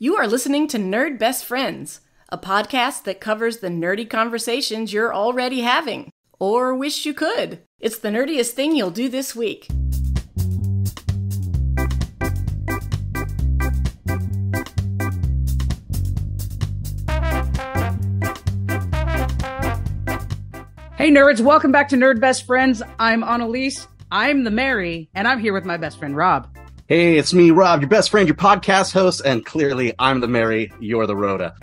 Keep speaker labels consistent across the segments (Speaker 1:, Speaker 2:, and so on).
Speaker 1: You are listening to Nerd Best Friends, a podcast that covers the nerdy conversations you're already having, or wish you could. It's the nerdiest thing you'll do this week.
Speaker 2: Hey nerds, welcome back to Nerd Best Friends. I'm Analese, I'm the Mary, and I'm here with my best friend Rob.
Speaker 3: Hey, it's me, Rob, your best friend, your podcast host, and clearly I'm the Mary, you're the Rhoda.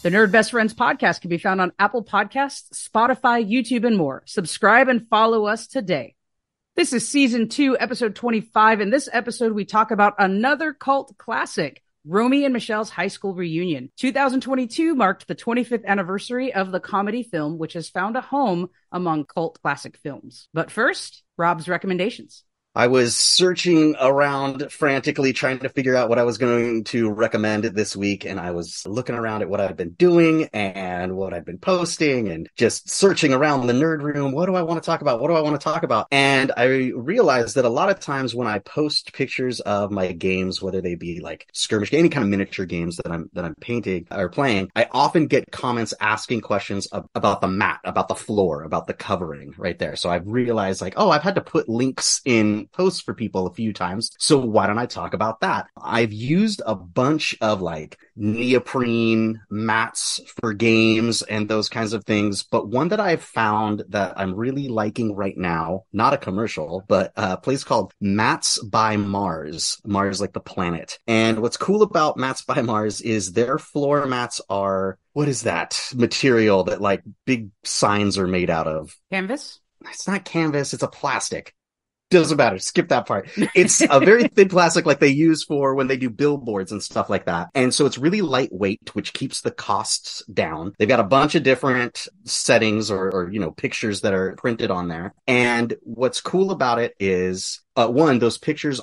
Speaker 2: The Nerd Best Friends podcast can be found on Apple Podcasts, Spotify, YouTube, and more. Subscribe and follow us today. This is Season 2, Episode 25. In this episode, we talk about another cult classic, Romy and Michele's high school reunion. 2022 marked the 25th anniversary of the comedy film, which has found a home among cult classic films. But first, Rob's recommendations.
Speaker 3: I was searching around frantically trying to figure out what I was going to recommend this week, and I was looking around at what I've been doing and what I've been posting and just searching around the nerd room. What do I want to talk about? What do I want to talk about? And I realized that a lot of times when I post pictures of my games, whether they be like skirmish, any kind of miniature games that I'm painting or playing, I often get comments asking questions about the mat, about the floor, about the covering right there. So I've realized like, oh, I've had to put links in posts for people a few times, so why don't I talk about that? I've used a bunch of like neoprene mats for games and those kinds of things, but one that I've found that I'm really liking right now, not a commercial, but a place called Mats by Mars like the planet. And what's cool about Mats by Mars is their floor mats are, what is that material that like big signs are made out of?
Speaker 2: Canvas?
Speaker 3: It's not canvas, it's a plastic. Doesn't matter. Skip that part. It's a very thin plastic like they use for when they do billboards and stuff like that. And so it's really lightweight, which keeps the costs down. They've got a bunch of different settings or pictures that are printed on there. And what's cool about it is, one, those pictures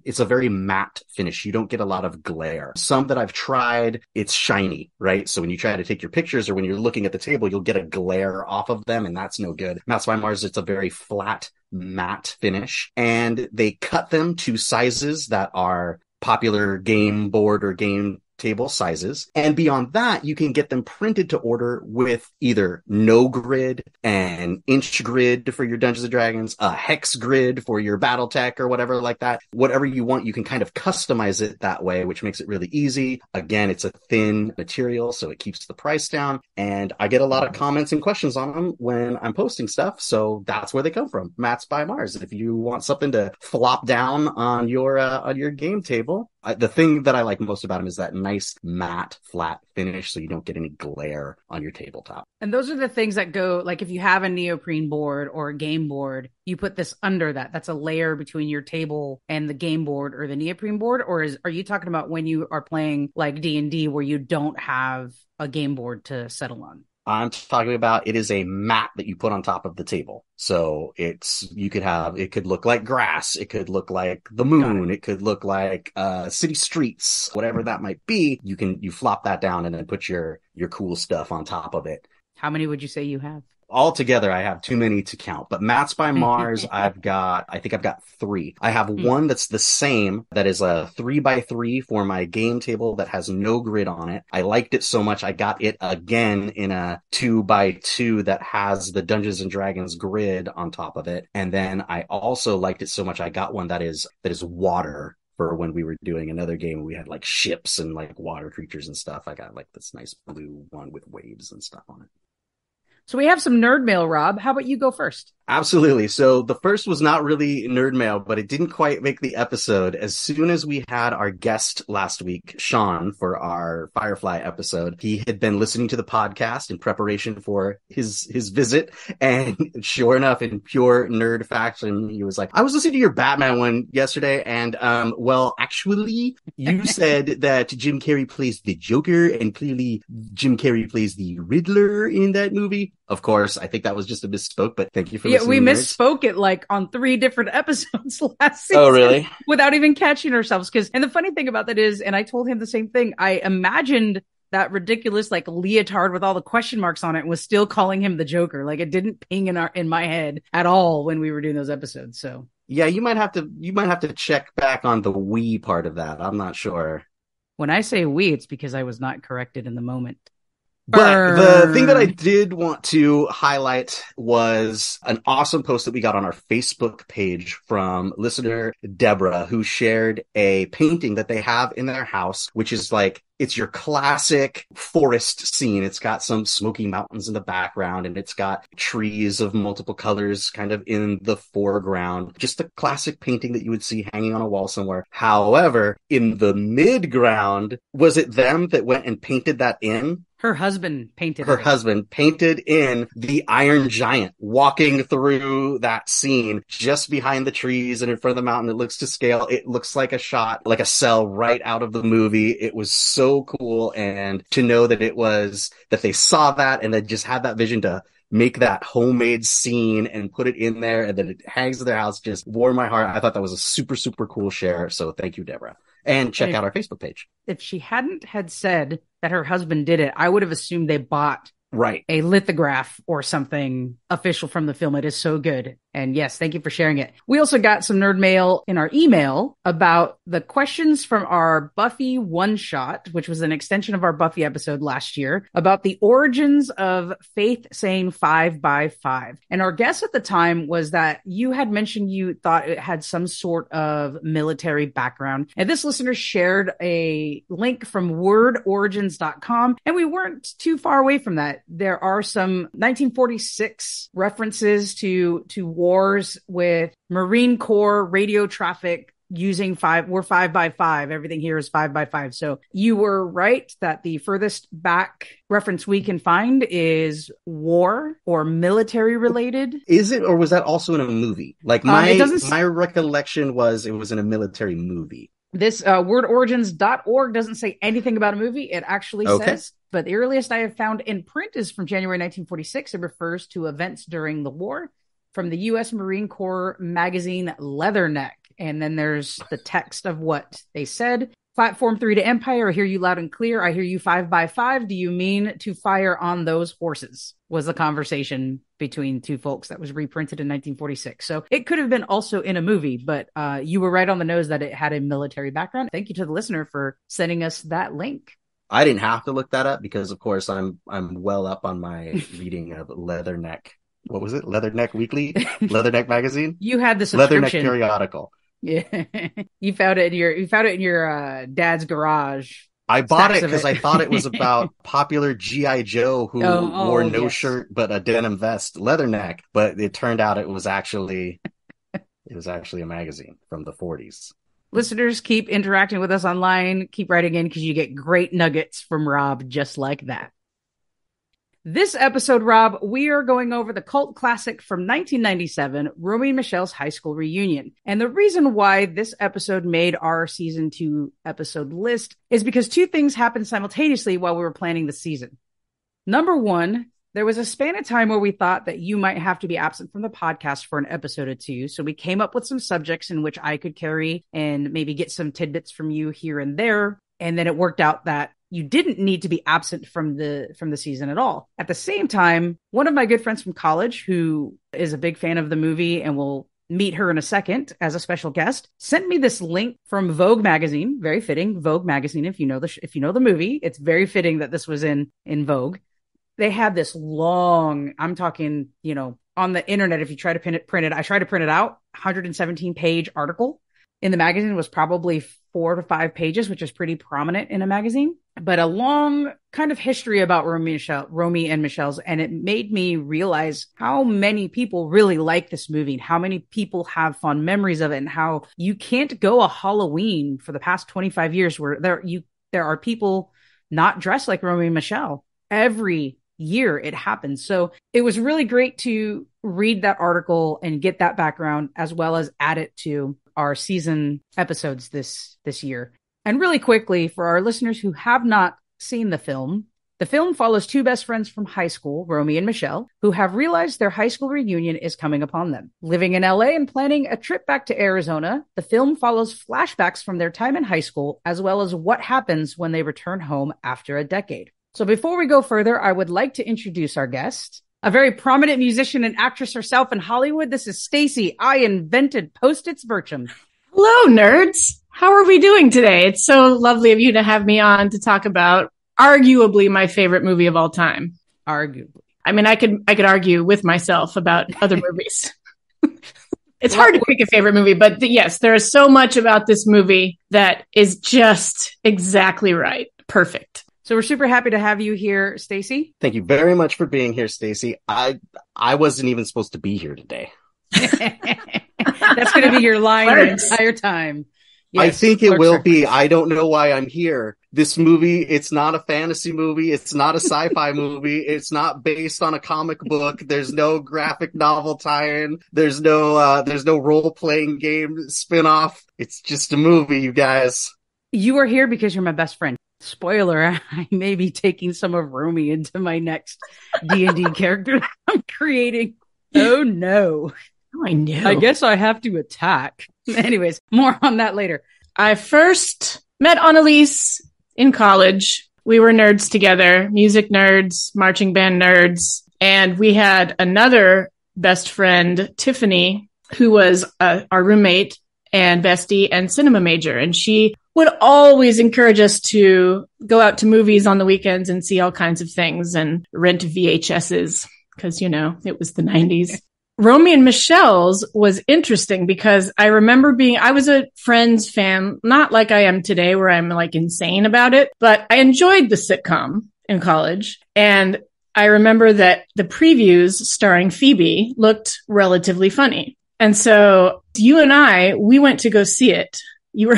Speaker 3: it's a very matte finish. You don't get a lot of glare. Some that I've tried, it's shiny, right? So when you try to take your pictures or when you're looking at the table, you'll get a glare off of them, and that's no good. Mats by Mars, it's a very flat, matte finish, and they cut them to sizes that are popular game board or game table sizes. And beyond that, you can get them printed to order with either no grid, an inch grid for your Dungeons and Dragons, a hex grid for your Battletech or whatever like that. Whatever you want, you can kind of customize it that way, which makes it really easy. Again, it's a thin material, so it keeps the price down. And I get a lot of comments and questions on them when I'm posting stuff. So that's where they come from. Mats by Mars. If you want something to flop down on your game table, the thing that I like most about them is that nice matte flat finish, so you don't get any glare on your tabletop.
Speaker 2: And those are the things that go, like if you have a neoprene board or a game board, you put this under that. That's a layer between your table and the game board or the neoprene board. Or are you talking about when you are playing like D&D where you don't have a game board to settle on?
Speaker 3: I'm talking about it is a mat that you put on top of the table. So it could look like grass. It could look like the moon. It could look like city streets, whatever that might be. You flop that down and then put your cool stuff on top of it.
Speaker 2: How many would you say you have?
Speaker 3: Altogether, I have too many to count, but Mats by Mars, I think I've got 3. I have one that's the same, that is a 3x3 for my game table that has no grid on it. I liked it so much, I got it again in a 2x2 that has the Dungeons and Dragons grid on top of it. And then I also liked it so much, I got one that is water. For when we were doing another game, we had like ships and like water creatures and stuff. I got like this nice blue one with waves and stuff on it.
Speaker 2: So we have some nerd mail, Rob. How about you go first?
Speaker 3: Absolutely. So the first was not really nerd mail, but it didn't quite make the episode. As soon as we had our guest last week, Sean, for our Firefly episode, he had been listening to the podcast in preparation for his visit. And sure enough, in pure nerd fashion, he was like, I was listening to your Batman one yesterday. And, well, actually, you said that Jim Carrey plays the Joker and clearly Jim Carrey plays the Riddler in that movie. Of course, I think that was just a misspoke, but thank you for
Speaker 2: Yeah,
Speaker 3: listening.
Speaker 2: we
Speaker 3: nerds.
Speaker 2: misspoke it like on 3 different episodes last season.
Speaker 3: Oh, really?
Speaker 2: Without even catching ourselves. And the funny thing about that is, and I told him the same thing, I imagined that ridiculous like leotard with all the question marks on it and was still calling him the Joker. Like it didn't ping in my head at all when we were doing those episodes. So
Speaker 3: yeah, you might have to check back on the we part of that. I'm not sure.
Speaker 2: when I say we, it's because I was not corrected in the moment.
Speaker 3: But the thing that I did want to highlight was an awesome post that we got on our Facebook page from listener Deborah, who shared a painting that they have in their house, which is like, it's your classic forest scene. It's got some smoky mountains in the background, and it's got trees of multiple colors kind of in the foreground. Just a classic painting that you would see hanging on a wall somewhere. However, in the midground, was it them that went and painted that in?
Speaker 2: Her husband painted
Speaker 3: in the Iron Giant walking through that scene just behind the trees and in front of the mountain. It looks to scale. It looks like a shot, like a cell right out of the movie. It was so cool. And to know that that they saw that and then just had that vision to make that homemade scene and put it in there and then it hangs in their house just warmed my heart. I thought that was a super, super cool share. So thank you, Deborah. And check out our Facebook page.
Speaker 2: If she hadn't had said that her husband did it, I would have assumed they bought
Speaker 3: right
Speaker 2: a lithograph or something official from the film. It is so good. And yes, thank you for sharing it. We also got some nerd mail in our email about the questions from our Buffy one-shot, which was an extension of our Buffy episode last year, about the origins of Faith saying 5 by 5. And our guess at the time was that you had mentioned you thought it had some sort of military background. And this listener shared a link from wordorigins.com, and we weren't too far away from that. There are some 1946 references to wars with Marine Corps radio traffic using 5. We're 5 by 5. Everything here is 5 by 5. So you were right that the furthest back reference we can find is war or military related.
Speaker 3: Is it, or was that also in a movie? Like my recollection was it was in a military movie.
Speaker 2: This wordorigins.org doesn't say anything about a movie. It actually says, but the earliest I have found in print is from January 1946. It refers to events during the war from the U.S. Marine Corps magazine Leatherneck. And then there's the text of what they said. Platform 3 to Empire, I hear you loud and clear. I hear you 5 by 5. Do you mean to fire on those horses? Was the conversation between two folks that was reprinted in 1946. So it could have been also in a movie, but you were right on the nose that it had a military background. Thank you to the listener for sending us that link.
Speaker 3: I didn't have to look that up because, of course, I'm well up on my reading of Leatherneck. What was it? Leatherneck Weekly? Leatherneck Magazine?
Speaker 2: You had the subscription.
Speaker 3: Leatherneck Periodical.
Speaker 2: Yeah. You found it in your dad's garage.
Speaker 3: I bought it because I thought it was about popular G.I. Joe who wore no shirt but a denim vest, Leatherneck. But it turned out it was actually a magazine from the 40s.
Speaker 2: Listeners, keep interacting with us online. Keep writing in because you get great nuggets from Rob just like that. This episode, Rob, we are going over the cult classic from 1997, Romy and Michele's high school reunion. And the reason why this episode made our season 2 episode list is because 2 things happened simultaneously while we were planning the season. Number 1, there was a span of time where we thought that you might have to be absent from the podcast for an episode or 2. So we came up with some subjects in which I could carry and maybe get some tidbits from you here and there. And then it worked out that you didn't need to be absent from the season at all. At the same time, one of my good friends from college, who is a big fan of the movie and will meet her in a second as a special guest, sent me this link from Vogue magazine. Very fitting, Vogue magazine. If you know the movie, it's very fitting that this was in Vogue. They had this long, I'm talking, on the internet. If you try to print it, I tried to print it out. 117-page article in the magazine was probably 4 to 5 pages, which is pretty prominent in a magazine. But a long kind of history about Romy and Michele's, and it made me realize how many people really like this movie and how many people have fond memories of it, and how you can't go a Halloween for the past 25 years where there are people not dressed like Romy and Michele. Every year it happens. So it was really great to read that article and get that background, as well as add it to our season episodes this year. And really quickly, for our listeners who have not seen the film, The film follows two best friends from high school, Romy and Michele, who have realized their high school reunion is coming upon them. Living in LA and planning a trip back to Arizona, the film follows flashbacks from their time in high school, as well as what happens when they return home after a decade. So before we go further, I would like to introduce our guest, a very prominent musician and actress herself in Hollywood. This is Stacy. I invented Post-its Burcham.
Speaker 1: Hello, nerds. How are we doing today? It's so lovely of you to have me on to talk about arguably my favorite movie of all time.
Speaker 2: Arguably.
Speaker 1: I mean, I could argue with myself about other movies. It's hard to pick a favorite movie, but yes, there is so much about this movie that is just exactly right. Perfect.
Speaker 2: So we're super happy to have you here, Stacy.
Speaker 3: Thank you very much for being here, Stacy. I wasn't even supposed to be here today.
Speaker 2: That's going to be your line the entire time. Yes,
Speaker 3: I think it will be. I don't know why I'm here. This movie, it's not a fantasy movie. It's not a sci-fi movie. It's not based on a comic book. There's no graphic novel tie-in. There's no role-playing game spin-off. It's just a movie, you guys.
Speaker 2: You are here because you're my best friend. Spoiler, I may be taking some of Romy into my next D&D character that I'm creating. Oh, no.
Speaker 1: I know.
Speaker 2: I guess I have to attack. Anyways, more on that later.
Speaker 1: I first met Analese in college. We were nerds together, music nerds, marching band nerds. And we had another best friend, Tiffany, who was our roommate and bestie and cinema major. And she would always encourage us to go out to movies on the weekends and see all kinds of things and rent VHSs because, it was the 90s. Romy and Michele's was interesting because I remember I was a Friends fan, not like I am today where I'm like insane about it, but I enjoyed the sitcom in college. And I remember that the previews starring Phoebe looked relatively funny. And so you and we went to go see it. You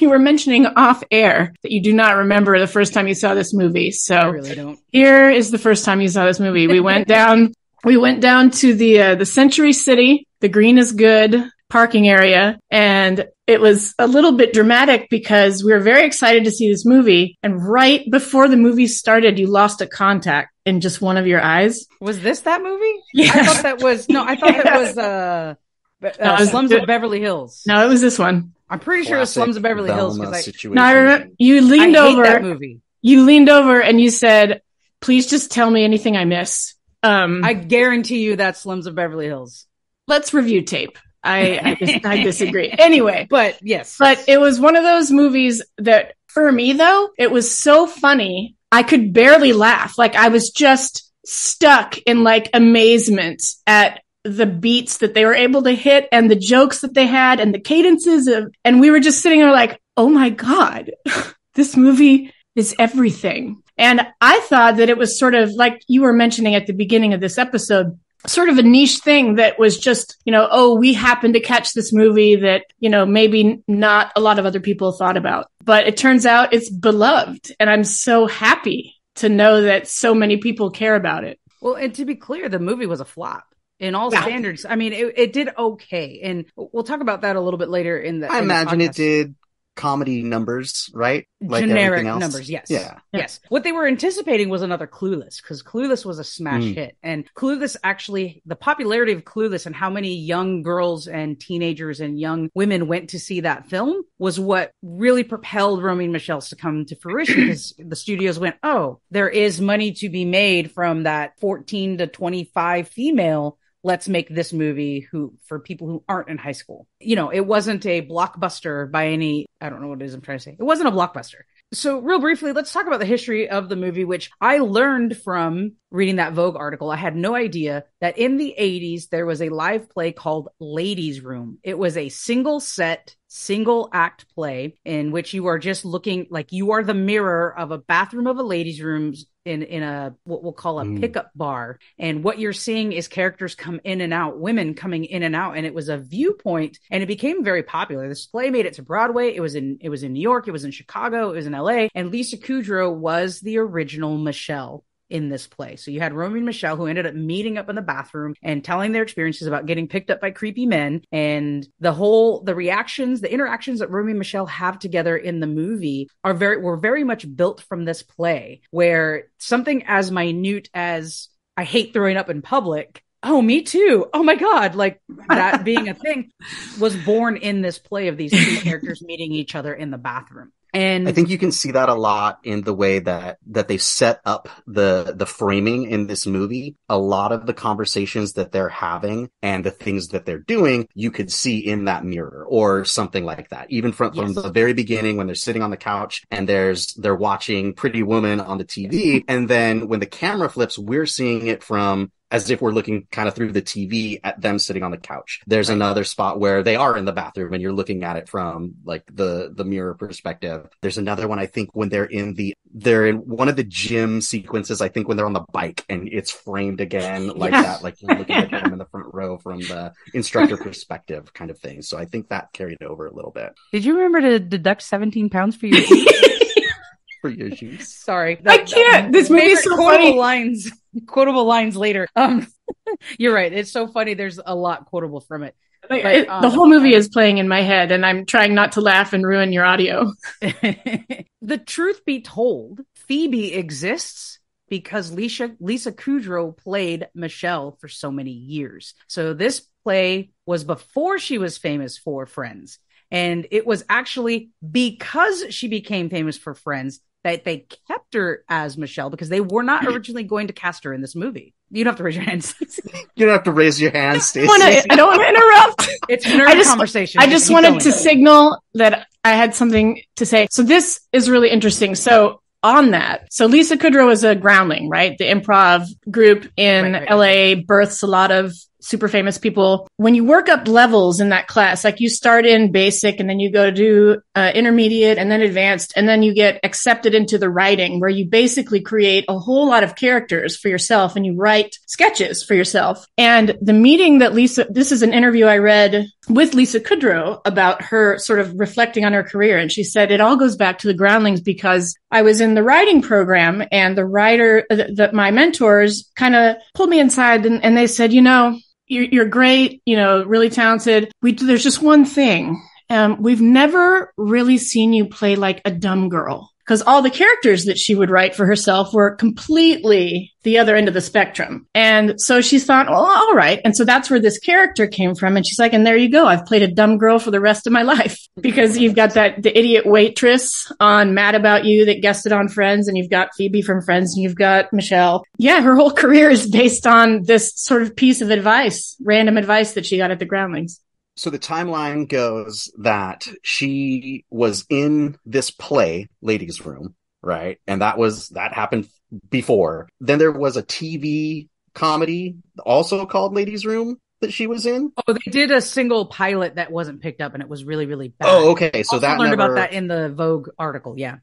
Speaker 1: were mentioning off air that you do not remember the first time you saw this movie. So
Speaker 2: I really don't.
Speaker 1: Here is the first time you saw this movie. We went down to the Century City, the Green is Good parking area. And it was a little bit dramatic because we were very excited to see this movie. And right before the movie started, you lost a contact in just one of your eyes.
Speaker 2: Was this that movie?
Speaker 1: Yes.
Speaker 2: I thought that was Slums of Beverly Hills.
Speaker 1: No, it was this one.
Speaker 2: I'm pretty sure it was Slums of Beverly Hills.
Speaker 1: I remember you leaned over.
Speaker 2: That movie.
Speaker 1: You leaned over and you said, "Please just tell me anything I miss."
Speaker 2: I guarantee you that's Slums of Beverly Hills.
Speaker 1: Let's review tape. I disagree. Anyway,
Speaker 2: but yes,
Speaker 1: but it was one of those movies that for me though, it was so funny. I could barely laugh. Like I was just stuck in like amazement at the beats that they were able to hit and the jokes that they had and the cadences and we were just sitting there like, oh my God, this movie is everything. And I thought that it was sort of like you were mentioning at the beginning of this episode, sort of a niche thing that was just, we happened to catch this movie that, maybe not a lot of other people thought about, but it turns out it's beloved. And I'm so happy to know that so many people care about it.
Speaker 2: Well, and to be clear, the movie was a flop. In all standards, I mean, it did okay. And we'll talk about that a little bit later in the
Speaker 3: I imagine it did comedy numbers, right? Like
Speaker 2: generic numbers, yes.
Speaker 3: Yeah.
Speaker 2: Yes. What they were anticipating was another Clueless, because Clueless was a smash hit. And Clueless actually, the popularity of Clueless and how many young girls and teenagers and young women went to see that film was what really propelled Romy and Michele's to come to fruition, because the studios went, oh, there is money to be made from that 14 to 25 female. Let's make this movie for people who aren't in high school. It wasn't a blockbuster by any, I don't know what it is I'm trying to say. It wasn't a blockbuster. So real briefly, let's talk about the history of the movie, which I learned from reading that Vogue article. I had no idea that in the 80s, there was a live play called Ladies' Room. It was a single act play in which you are just looking like you are the mirror of a bathroom of a ladies' room in a, what we'll call a pickup bar. And what you're seeing is characters come in and out, women coming in and out. And it was a viewpoint and it became very popular. This play made it to Broadway. It was in New York. It was in Chicago. It was in LA. And Lisa Kudrow was the original Michele. in this play. So you had Romy and Michele, who ended up meeting up in the bathroom and telling their experiences about getting picked up by creepy men, and the interactions that Romy and Michele have together in the movie were very much built from this play, where something as minute as I hate throwing up in public. Oh, me too. Oh my God. Like that being a thing was born in this play of these two characters meeting each other in the bathroom. And
Speaker 3: I think you can see that a lot in the way that they set up the framing in this movie. A lot of the conversations that they're having and the things that they're doing, you could see in that mirror or something like that. Even from the very beginning when they're sitting on the couch and they're watching Pretty Woman on the TV. And then when the camera flips, we're seeing it from as if we're looking kind of through the TV at them sitting on the couch. There's another spot where they are in the bathroom and you're looking at it from like the mirror perspective. There's another one, I think, when they're in one of the gym sequences, I think when they're on the bike and it's framed again like that, like you're looking at them in the front row from the instructor perspective kind of thing. So I think that carried over a little bit.
Speaker 2: Did you remember to deduct 17 pounds for your
Speaker 3: for your shoes?
Speaker 2: Sorry.
Speaker 1: I can't. This movie is so funny.
Speaker 2: Quotable lines later. You're right. It's so funny. There's a lot quotable from it.
Speaker 1: The whole movie is playing in my head and I'm trying not to laugh and ruin your audio.
Speaker 2: The truth be told, Phoebe exists because Lisa Kudrow played Michele for so many years. So this play was before she was famous for Friends. And it was actually because she became famous for Friends that they kept her as Michele, because they were not originally going to cast her in this movie. You don't have to raise your hand, Stacy.
Speaker 3: You don't have to raise your hand, Stacy.
Speaker 1: I don't want to interrupt.
Speaker 2: It's a nerd conversation.
Speaker 1: I just wanted to signal that I had something to say. So this is really interesting. So on that, so Lisa Kudrow is a groundling, right? The improv group in LA births a lot of super famous people. When you work up levels in that class, like you start in basic and then you go to do intermediate and then advanced, and then you get accepted into the writing where you basically create a whole lot of characters for yourself and you write sketches for yourself. And the meeting that this is an interview I read with Lisa Kudrow about her sort of reflecting on her career. And she said, it all goes back to the groundlings because I was in the writing program and the writer, my mentors kind of pulled me inside and they said, you're great, really talented. There's just one thing. We've never really seen you play like a dumb girl, because all the characters that she would write for herself were completely the other end of the spectrum. And so she thought, well, all right. And so that's where this character came from. And she's like, and there you go. I've played a dumb girl for the rest of my life, because you've got the idiot waitress on Mad About You that guested on Friends, and you've got Phoebe from Friends, and you've got Michele. Yeah, her whole career is based on this sort of piece of advice, random advice that she got at the Groundlings.
Speaker 3: So the timeline goes that she was in this play, Ladies' Room, right? And that happened before. Then there was a TV comedy also called Ladies' Room that she was in.
Speaker 2: Oh, they did a single pilot that wasn't picked up and it was really, really bad.
Speaker 3: Oh, okay. So
Speaker 2: I learned about that in the Vogue article. Yeah.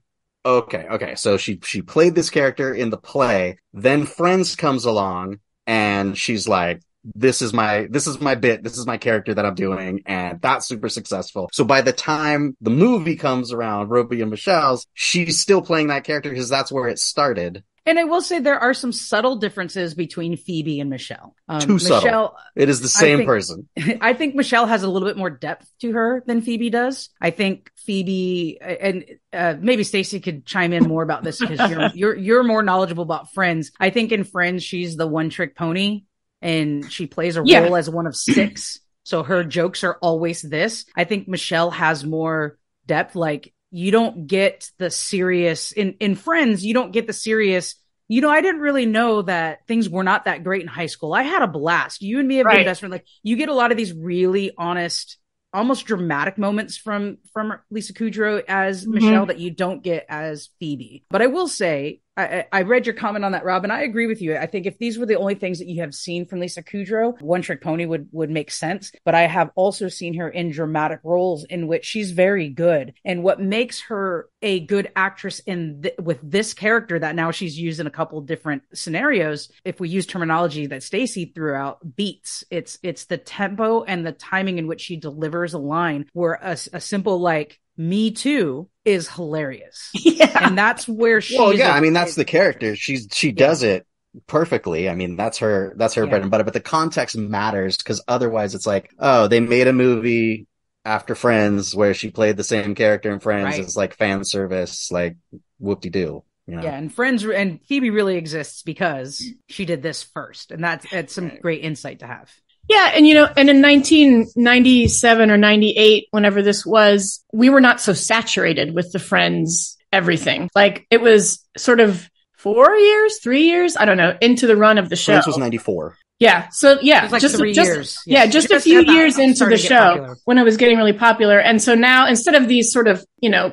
Speaker 3: Okay. So she played this character in the play. Then Friends comes along and she's like, this is my bit. This is my character that I'm doing. And that's super successful. So by the time the movie comes around, Romy and Michele's, she's still playing that character because that's where it started.
Speaker 2: And I will say there are some subtle differences between Phoebe and Michele.
Speaker 3: Subtle. It is the same person.
Speaker 2: I think Michele has a little bit more depth to her than Phoebe does. I think Phoebe, and maybe Stacy could chime in more about this because you're more knowledgeable about Friends. I think in Friends, she's the one trick pony. And she plays a role as one of six. So her jokes are always this. I think Michele has more depth. Like, you don't get the serious in Friends. You don't get the serious. I didn't really know that things were not that great in high school. I had a blast. You and me have been best friends. Like, you get a lot of these really honest, almost dramatic moments from Lisa Kudrow as Michele that you don't get as Phoebe. But I will say, I read your comment on that, Rob, and I agree with you. I think if these were the only things that you have seen from Lisa Kudrow, One Trick Pony would make sense. But I have also seen her in dramatic roles in which she's very good. And what makes her a good actress with this character that now she's used in a couple different scenarios, if we use terminology that Stacy threw out, beats. It's the tempo and the timing in which she delivers a line where a simple like, me too, is hilarious.
Speaker 1: Yeah.
Speaker 2: And that's where she
Speaker 3: that's the character. She does it perfectly. I mean, that's her bread and butter, but the context matters because otherwise it's like, oh, they made a movie after Friends where she played the same character in Friends. It's like fan service, like whoop-de-doo. You know?
Speaker 2: Yeah, and Friends and Phoebe really exists because she did this first. And that's some great insight to have.
Speaker 1: Yeah, and and in 1997 or 98, whenever this was, we were not so saturated with the Friends everything. Like, it was sort of 3 years, I don't know, into the run of the show.
Speaker 3: Friends was 94.
Speaker 1: Yeah. So yeah,
Speaker 2: it was like just 3 years.
Speaker 1: Yeah, just a few years into the show when it was getting really popular. And so now instead of these sort of,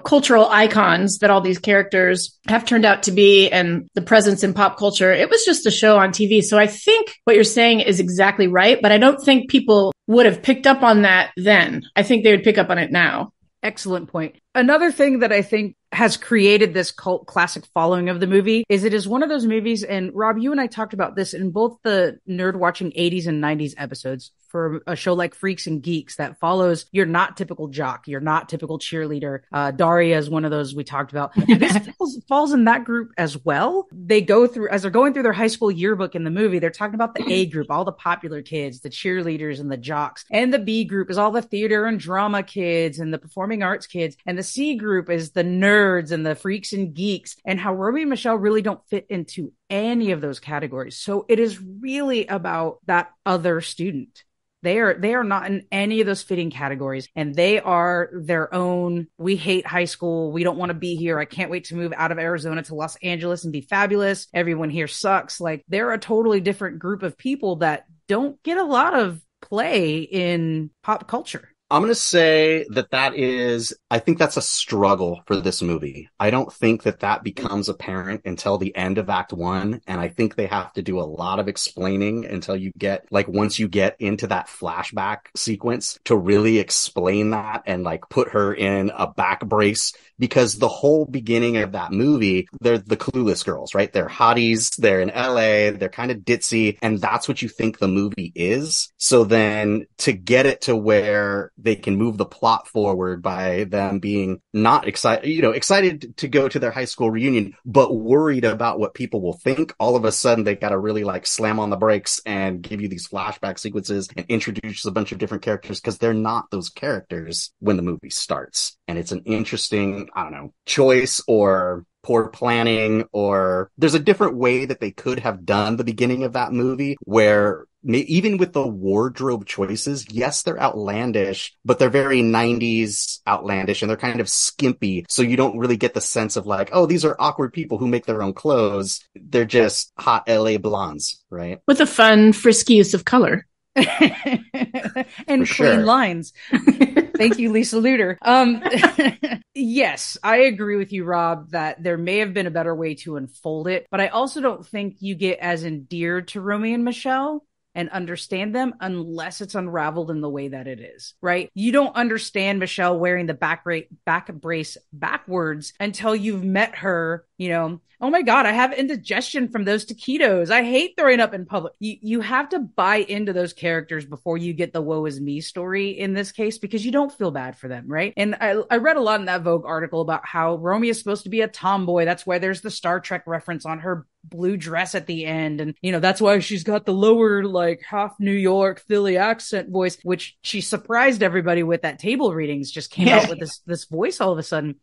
Speaker 1: cultural icons that all these characters have turned out to be and the presence in pop culture, it was just a show on TV. So I think what you're saying is exactly right, but I don't think people would have picked up on that then. I think they would pick up on it now.
Speaker 2: Excellent point. Another thing that I think has created this cult classic following of the movie is it is one of those movies, and Rob, you and I talked about this in both the nerd watching 80s and 90s episodes for a show like Freaks and Geeks that follows your not typical jock, your not typical cheerleader. Daria is one of those we talked about. This falls in that group as well. They go through, as they're going through their high school yearbook in the movie, they're talking about the A group, all the popular kids, the cheerleaders and the jocks. And the B group is all the theater and drama kids and the performing arts kids. And the C group is the nerds and the freaks and geeks, and how Romy and Michele really don't fit into any of those categories. So it is really about that other student. They are not in any of those fitting categories, and they are their own. We hate high school. We don't want to be here. I can't wait to move out of Arizona to Los Angeles and be fabulous. Everyone here sucks. Like, they're a totally different group of people that don't get a lot of play in pop culture.
Speaker 3: I'm going to say I think that's a struggle for this movie. I don't think that becomes apparent until the end of Act 1. And I think they have to do a lot of explaining until you get, once you get into that flashback sequence to really explain that and put her in a back brace. Because the whole beginning of that movie, they're the clueless girls, right? They're hotties, they're in LA, they're kind of ditzy, and that's what you think the movie is. So then to get it to where they can move the plot forward by them being not excited to go to their high school reunion, but worried about what people will think, all of a sudden they got to really slam on the brakes and give you these flashback sequences and introduce a bunch of different characters because they're not those characters when the movie starts. And it's an interesting, choice or poor planning, or there's a different way that they could have done the beginning of that movie where even with the wardrobe choices, yes, they're outlandish, but they're very 90s outlandish and they're kind of skimpy. So you don't really get the sense of oh, these are awkward people who make their own clothes. They're just hot LA blondes, right?
Speaker 1: With a fun, frisky use of color.
Speaker 2: And clean lines. Thank you, Lisa Luter. Yes, I agree with you, Rob, that there may have been a better way to unfold it, but I also don't think you get as endeared to Romy and Michele and understand them unless it's unraveled in the way that it is, right? You don't understand Michele wearing the back brace backwards until you've met her, oh my God, I have indigestion from those taquitos. I hate throwing up in public. You have to buy into those characters before you get the woe is me story in this case, because you don't feel bad for them, right? And I read a lot in that Vogue article about how Romy is supposed to be a tomboy. That's why there's the Star Trek reference on her blue dress at the end. And, that's why she's got the lower, half New York Philly accent voice, which she surprised everybody with at table readings, just came out with this voice all of a sudden.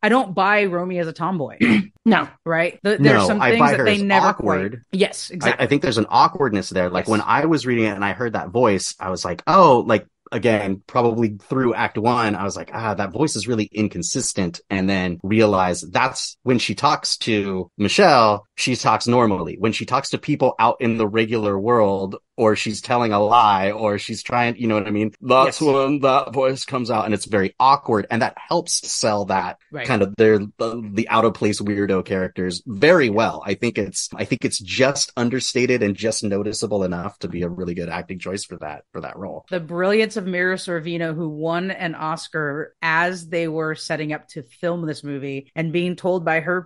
Speaker 2: I don't buy Romy as a tomboy.
Speaker 1: No.
Speaker 2: Right? There's some things that they never
Speaker 3: awkward.
Speaker 2: Yes, exactly.
Speaker 3: I think there's an awkwardness there. When I was reading it and I heard that voice, I was like, oh, again, probably through Act 1, I was like, that voice is really inconsistent. And then realize that's when she talks to Michele, she talks normally. When she talks to people out in the regular world, or she's telling a lie, or she's trying, you know what I mean? That's when that voice comes out and it's very awkward. And that helps sell that kind of the out of place weirdo characters very well. I think it's just understated and just noticeable enough to be a really good acting choice for that role.
Speaker 2: The brilliance of Mira Sorvino, who won an Oscar as they were setting up to film this movie, and being told by her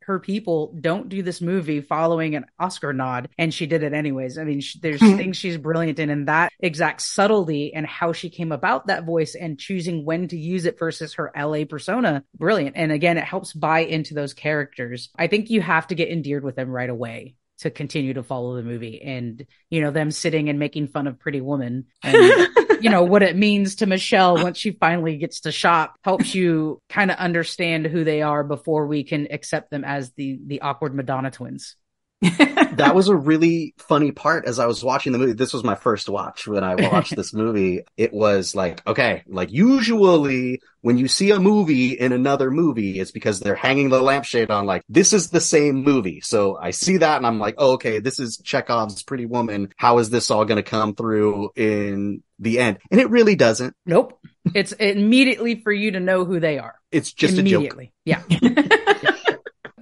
Speaker 2: her people don't do this movie following an Oscar nod, and she did it anyways. I mean, there's things she's brilliant in, and that exact subtlety and how she came about that voice and choosing when to use it versus her LA persona, brilliant. And again, it helps buy into those characters. I think you have to get endeared with them right away to continue to follow the movie. And, you know, them sitting and making fun of Pretty Woman and, you know, what it means to Michele once she finally gets to shop helps you kind of understand who they are before we can accept them as the awkward Madonna twins.
Speaker 3: That was a really funny part as I was watching the movie. This was my first watch when I watched this movie. It was like, okay, like usually when you see a movie in another movie, it's because they're hanging the lampshade on like, this is the same movie. So I see that and I'm like, oh, okay, this is Chekhov's Pretty Woman. How is this all going to come through in the end? And it really doesn't.
Speaker 2: Nope. It's immediately for you to know who they are.
Speaker 3: It's just
Speaker 2: immediately. A joke. Yeah.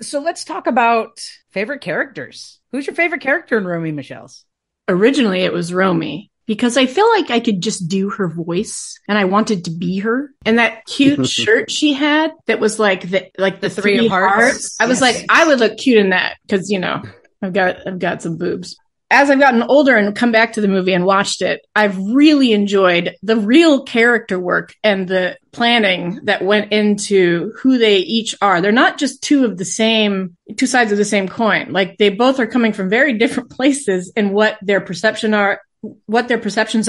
Speaker 2: So let's talk about favorite characters. Who's your favorite character in Romy and Michele's?
Speaker 1: Originally, it was Romy because I feel like I could just do her voice and I wanted to be her. And that cute shirt she had that was like the three hearts. I was like, I would look cute in that because, you know, I've got some boobs. As I've gotten older and come back to the movie and watched it, I've really enjoyed the real character work and the planning that went into who they each are. They're not just two sides of the same coin. Like they both are coming from very different places in what their perceptions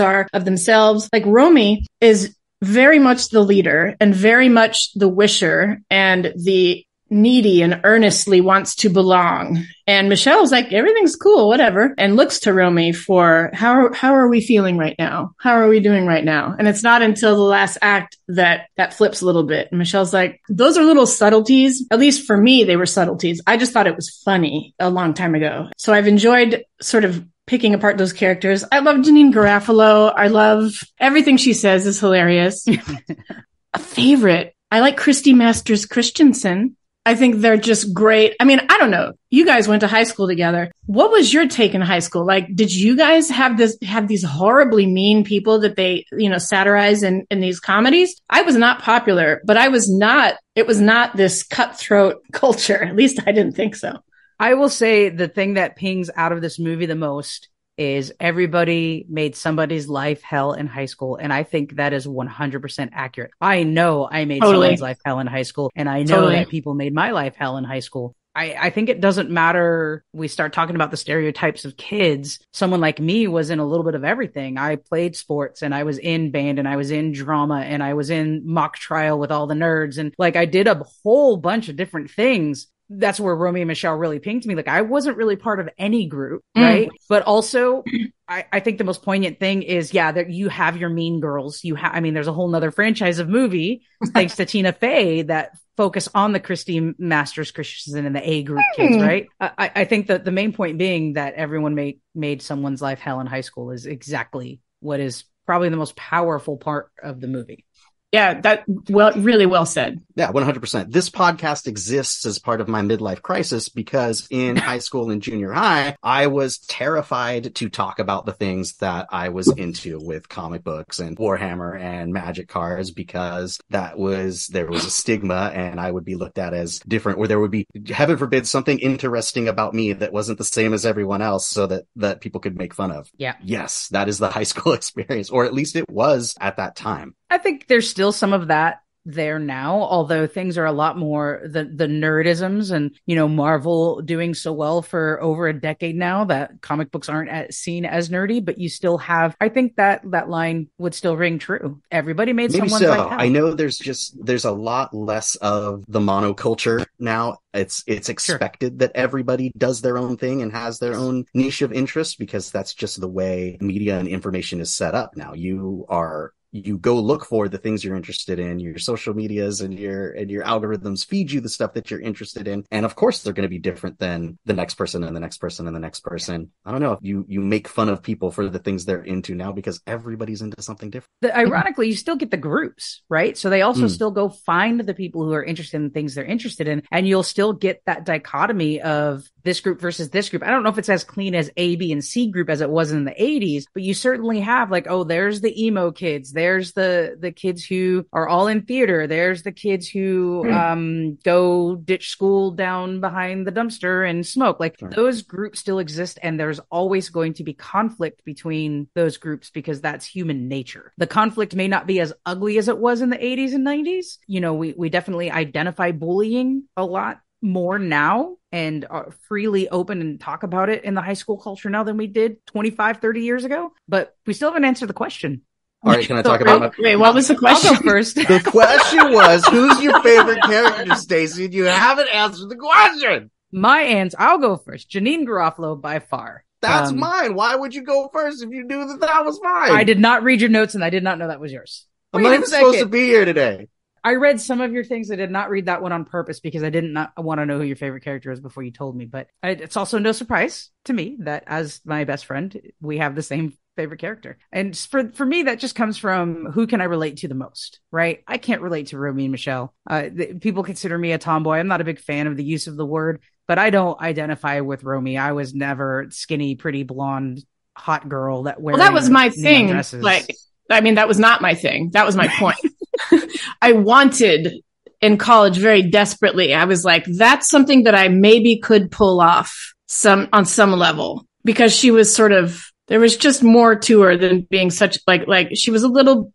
Speaker 1: are of themselves. Like Romy is very much the leader and very much the wisher and the needy and earnestly wants to belong. And Michelle's like, everything's cool, whatever, and looks to Romy for how are we feeling right now? How are we doing right now? And it's not until the last act that flips a little bit. And Michelle's like, those are little subtleties. At least for me, they were subtleties. I just thought it was funny a long time ago. So I've enjoyed sort of picking apart those characters. I love Janine Garofalo. I love everything she says is hilarious. A favorite. I like Christy Masters Christensen. I think they're just great. I mean, I don't know. You guys went to high school together. What was your take in high school? Like, did you guys have these horribly mean people that they, you know, satirize in these comedies? I was not popular, but it was not this cutthroat culture. At least I didn't think so.
Speaker 2: I will say the thing that pings out of this movie the most is everybody made somebody's life hell in high school. And I think that is 100% accurate. I know I made someone's life hell in high school. And I know that people made my life hell in high school. I think it doesn't matter. We start talking about the stereotypes of kids. Someone like me was in a little bit of everything. I played sports and I was in band and I was in drama and I was in mock trial with all the nerds. And like I did a whole bunch of different things. That's where Romy and Michele really pinged me. Like I wasn't really part of any group, right? But also I think the most poignant thing is, that you have your mean girls. There's a whole nother franchise of movie, thanks to Tina Fey, that focus on the Christy Masters Christensen and the A group kids, right? I think that the main point being that everyone made someone's life hell in high school is exactly what is probably the most powerful part of the movie.
Speaker 1: Yeah, really well said.
Speaker 3: Yeah, 100%. This podcast exists as part of my midlife crisis because in high school and junior high, I was terrified to talk about the things that I was into with comic books and Warhammer and Magic cards because there was a stigma and I would be looked at as different, or there would be, heaven forbid, something interesting about me that wasn't the same as everyone else so that people could make fun of.
Speaker 2: Yeah.
Speaker 3: Yes, that is the high school experience, or at least it was at that time.
Speaker 2: I think there's still some of that there now, although things are a lot more the nerdisms and, you know, Marvel doing so well for over a decade now that comic books aren't seen as nerdy, but you still have, I think that line would still ring true. Everybody made
Speaker 3: Maybe
Speaker 2: someone's
Speaker 3: so.
Speaker 2: life hell.
Speaker 3: I know there's a lot less of the monoculture now. It's expected that everybody does their own thing and has their own niche of interest because that's just the way media and information is set up now. You go look for the things you're interested in. Your social medias and your algorithms feed you the stuff that you're interested in. And of course, they're going to be different than the next person and the next person and the next person. I don't know if you make fun of people for the things they're into now because everybody's into something different.
Speaker 2: Ironically, you still get the groups, right? So they also still go find the people who are interested in things they're interested in. And you'll still get that dichotomy of this group versus this group. I don't know if it's as clean as A, B, and C group as it was in the 80s, but you certainly have like, oh, there's the emo kids. There's the kids who are all in theater. There's the kids who go ditch school down behind the dumpster and smoke. Like those groups still exist, and there's always going to be conflict between those groups because that's human nature. The conflict may not be as ugly as it was in the 80s and 90s. You know, we definitely identify bullying a lot more now and are freely open and talk about it in the high school culture now than we did 25, 30 years ago. But we still haven't answered the question.
Speaker 3: All right, can I talk about
Speaker 1: Wait, what was the question?
Speaker 2: I'll go first.
Speaker 3: The question was, who's your favorite character, Stacy? You haven't answered the question.
Speaker 2: My answer, I'll go first. Janine Garofalo by far.
Speaker 3: That's mine. Why would you go first if you knew that was mine?
Speaker 2: I did not read your notes, and I did not know that was yours.
Speaker 3: I'm not even supposed to be here today.
Speaker 2: I read some of your things. I did not read that one on purpose because I did not want to know who your favorite character is before you told me. But it's also no surprise to me that as my best friend, we have the same favorite character. And for me, that just comes from who can I relate to the most, right? I can't relate to Romy and Michele. People consider me a tomboy. I'm not a big fan of the use of the word, but I don't identify with Romy. I was never skinny, pretty, blonde, hot girl that wears.
Speaker 1: Well, that was my thing.
Speaker 2: Dresses.
Speaker 1: Like, I mean, that was not my thing. That was my point. I wanted in college very desperately. I was like, that's something that I maybe could pull off on some level, because she was sort of, there was just more to her than being such like she was a little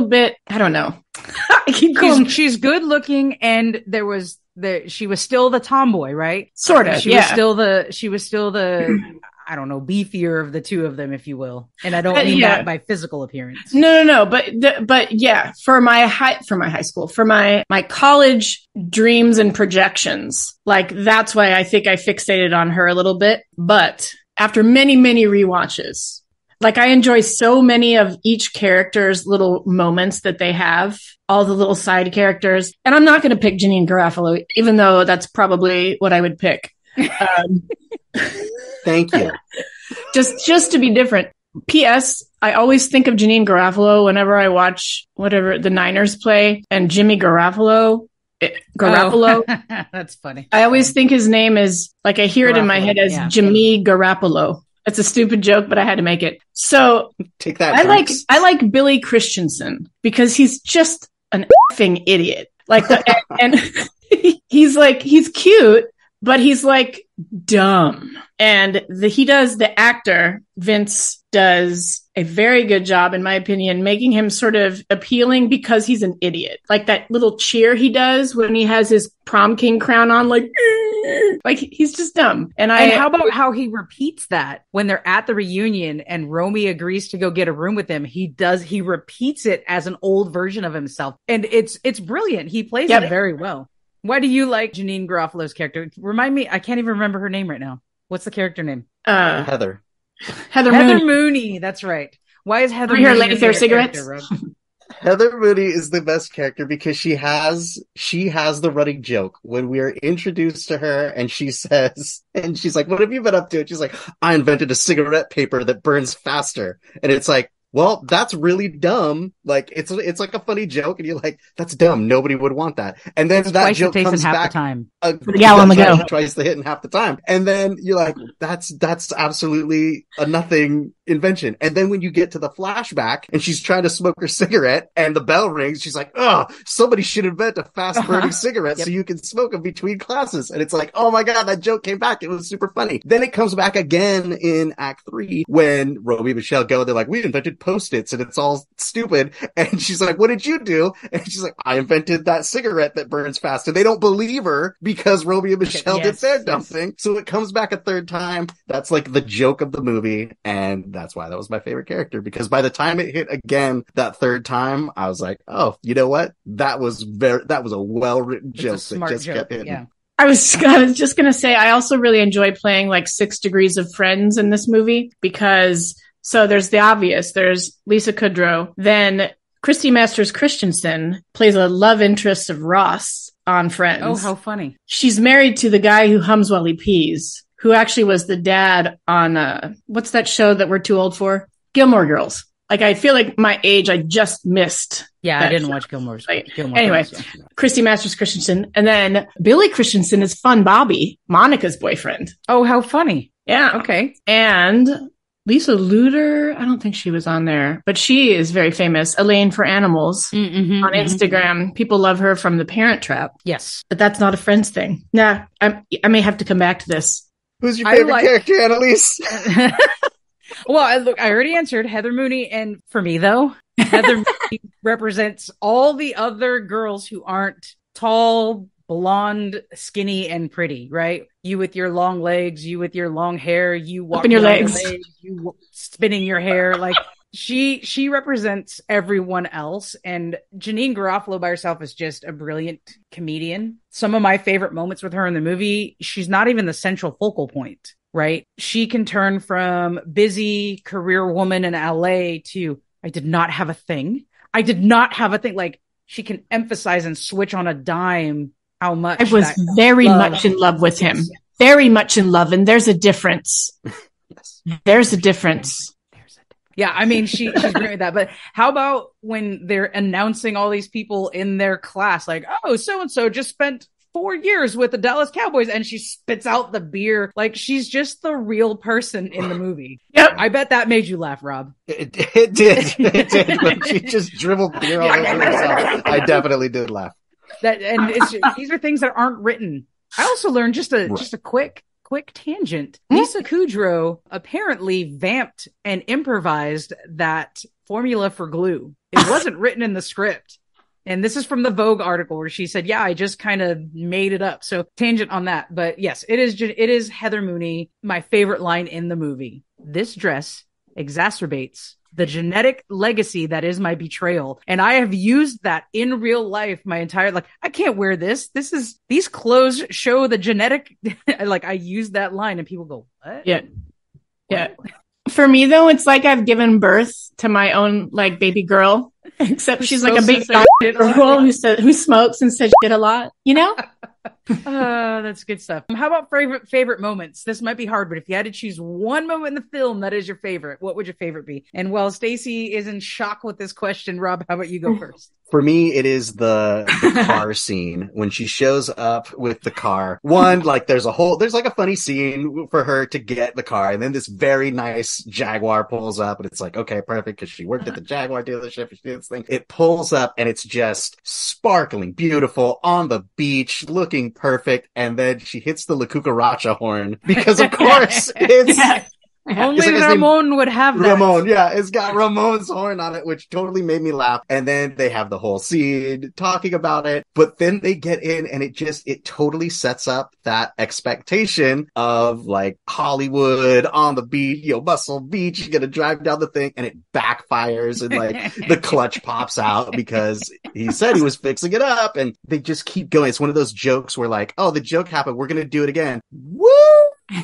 Speaker 1: bit, I don't know. I keep going.
Speaker 2: She's good looking, and she was still the tomboy, right?
Speaker 1: Sort of.
Speaker 2: She was still the I don't know, beefier of the two of them, if you will. And I don't mean that by physical appearance.
Speaker 1: No. But yeah, for my high school, for my college dreams and projections, like that's why I think I fixated on her a little bit. But after many, many rewatches, like I enjoy so many of each character's little moments that they have, all the little side characters. And I'm not going to pick Janine Garofalo, even though that's probably what I would pick.
Speaker 3: Thank you.
Speaker 1: Just to be different. P.S. I always think of Janine Garofalo whenever I watch whatever the Niners play, and Jimmy Garoppalo.
Speaker 2: That's funny.
Speaker 1: I always think his name is like, I hear it in my head as Jimmy Garoppalo. It's a stupid joke, but I had to make it. So
Speaker 3: take that.
Speaker 1: I like Billy Christensen because he's just an effing idiot. Like and he's cute, but he's like dumb. And the actor, Vince, does a very good job, in my opinion, making him sort of appealing because he's an idiot. Like that little cheer he does when he has his prom king crown on, like he's just dumb. And
Speaker 2: how about how he repeats that when they're at the reunion and Romy agrees to go get a room with him? He repeats it as an old version of himself. And it's brilliant. He plays it very well. Why do you like Janine Garofalo's character? Remind me, I can't even remember her name right now. What's the character name?
Speaker 3: Heather
Speaker 2: Mooney. That's right. Why is Heather Mooney
Speaker 1: lady their cigarettes?
Speaker 3: Heather Mooney is the best character because she has the running joke when we are introduced to her, and she's like, "What have you been up to?" And she's like, "I invented a cigarette paper that burns faster." And it's like, well, that's really dumb. Like it's like a funny joke, and you're like, that's dumb. Nobody would want that. And then that joke comes back twice the hit in half the time. And then you're like, that's absolutely a nothing invention. And then when you get to the flashback and she's trying to smoke her cigarette and the bell rings, she's like, oh, somebody should invent a fast burning cigarette so you can smoke them between classes. And it's like, oh my God, that joke came back. It was super funny. Then it comes back again in Act 3 when Romy and Michele go, they're like, we invented Post-its and it's all stupid. And she's like, what did you do? And she's like, I invented that cigarette that burns fast. And they don't believe her because Romy and Michele did their dumb thing. So it comes back a third time. That's like the joke of the movie. And that's why that was my favorite character, because by the time it hit again that third time, I was like, oh, you know what? That was a well-written joke that just kept hitting.
Speaker 1: Yeah. I was just going to say, I also really enjoy playing like 6 Degrees of Friends in this movie because so there's the obvious, there's Lisa Kudrow, then Christy Masters Christensen plays a love interest of Ross on Friends.
Speaker 2: Oh, how funny.
Speaker 1: She's married to the guy who hums while he pees, who actually was the dad on, what's that show that we're too old for? Gilmore Girls. Like, I feel like my age, I just missed.
Speaker 2: Yeah, I didn't watch Gilmore
Speaker 1: anyway,
Speaker 2: Girls, yeah.
Speaker 1: Christy Masters Christensen. And then Billy Christensen is Fun Bobby, Monica's boyfriend.
Speaker 2: Oh, how funny.
Speaker 1: Yeah.
Speaker 2: Okay.
Speaker 1: And Lisa Luder, I don't think she was on there, but she is very famous. Elaine for Animals on Instagram. People love her from The Parent Trap.
Speaker 2: Yes.
Speaker 1: But that's not a Friends thing. Nah, I may have to come back to this.
Speaker 3: Who's your favorite character, Analese?
Speaker 2: Well, I already answered Heather Mooney. And for me, though, Heather Mooney represents all the other girls who aren't tall, blonde, skinny, and pretty, right? You with your long legs, you with your long hair, you walking
Speaker 1: your legs,
Speaker 2: you spinning your hair. Like, she represents everyone else. And Janine Garofalo by herself is just a brilliant comedian. Some of my favorite moments with her in the movie, she's not even the central focal point, right? She can turn from busy career woman in LA to, I did not have a thing. Like, she can emphasize and switch on a dime how much.
Speaker 1: I was very much in love with him. Yes. Very much in love. And there's a difference.
Speaker 3: Yes.
Speaker 1: There's a difference.
Speaker 2: Yeah, I mean, she's great with that. But how about when they're announcing all these people in their class, like, oh, so-and-so just spent 4 years with the Dallas Cowboys, and she spits out the beer. Like, she's just the real person in the movie.
Speaker 1: Yep.
Speaker 2: I bet that made you laugh, Rob.
Speaker 3: It did. It did. When she just dribbled beer all over herself. I definitely did laugh.
Speaker 2: These are things that aren't written. I also learned just a quick tangent. Lisa Kudrow apparently vamped and improvised that formula for glue. It wasn't written in the script. And this is from the Vogue article where she said, yeah, I just kind of made it up. So tangent on that. But yes, it is Heather Mooney. My favorite line in the movie. This dress exacerbates the genetic legacy that is my betrayal. And I have used that in real life my entire, like, I can't wear this. These clothes show the genetic, like, I use that line and people go, what?
Speaker 1: Yeah. Yeah. For me, though, it's like I've given birth to my own, like, baby girl, except she's like a big girl who smokes and says shit a lot, you know?
Speaker 2: That's good stuff. How about favorite moments? This might be hard, but if you had to choose one moment in the film that is your favorite, what would your favorite be? And while Stacy is in shock with this question, Rob, how about you go first?
Speaker 3: For me, it is the car scene when she shows up with the car. One, like, there's like a funny scene for her to get the car, and then this very nice Jaguar pulls up, and it's like, okay, perfect, because she worked at the Jaguar dealership and she did this thing. It pulls up, and it's just sparkling, beautiful, on the beach, looking perfect, and then she hits the La Cucaracha horn, because of course it's...
Speaker 2: Only Ramon would have that.
Speaker 3: Ramon, yeah. It's got Ramon's horn on it, which totally made me laugh. And then they have the whole scene talking about it. But then they get in and it totally sets up that expectation of, like, Hollywood on the beach, Muscle Beach, you're gonna drive down the thing, and it backfires and, like, the clutch pops out because he said he was fixing it up, and they just keep going. It's one of those jokes where, like, oh, the joke happened, we're gonna do it again. Woo!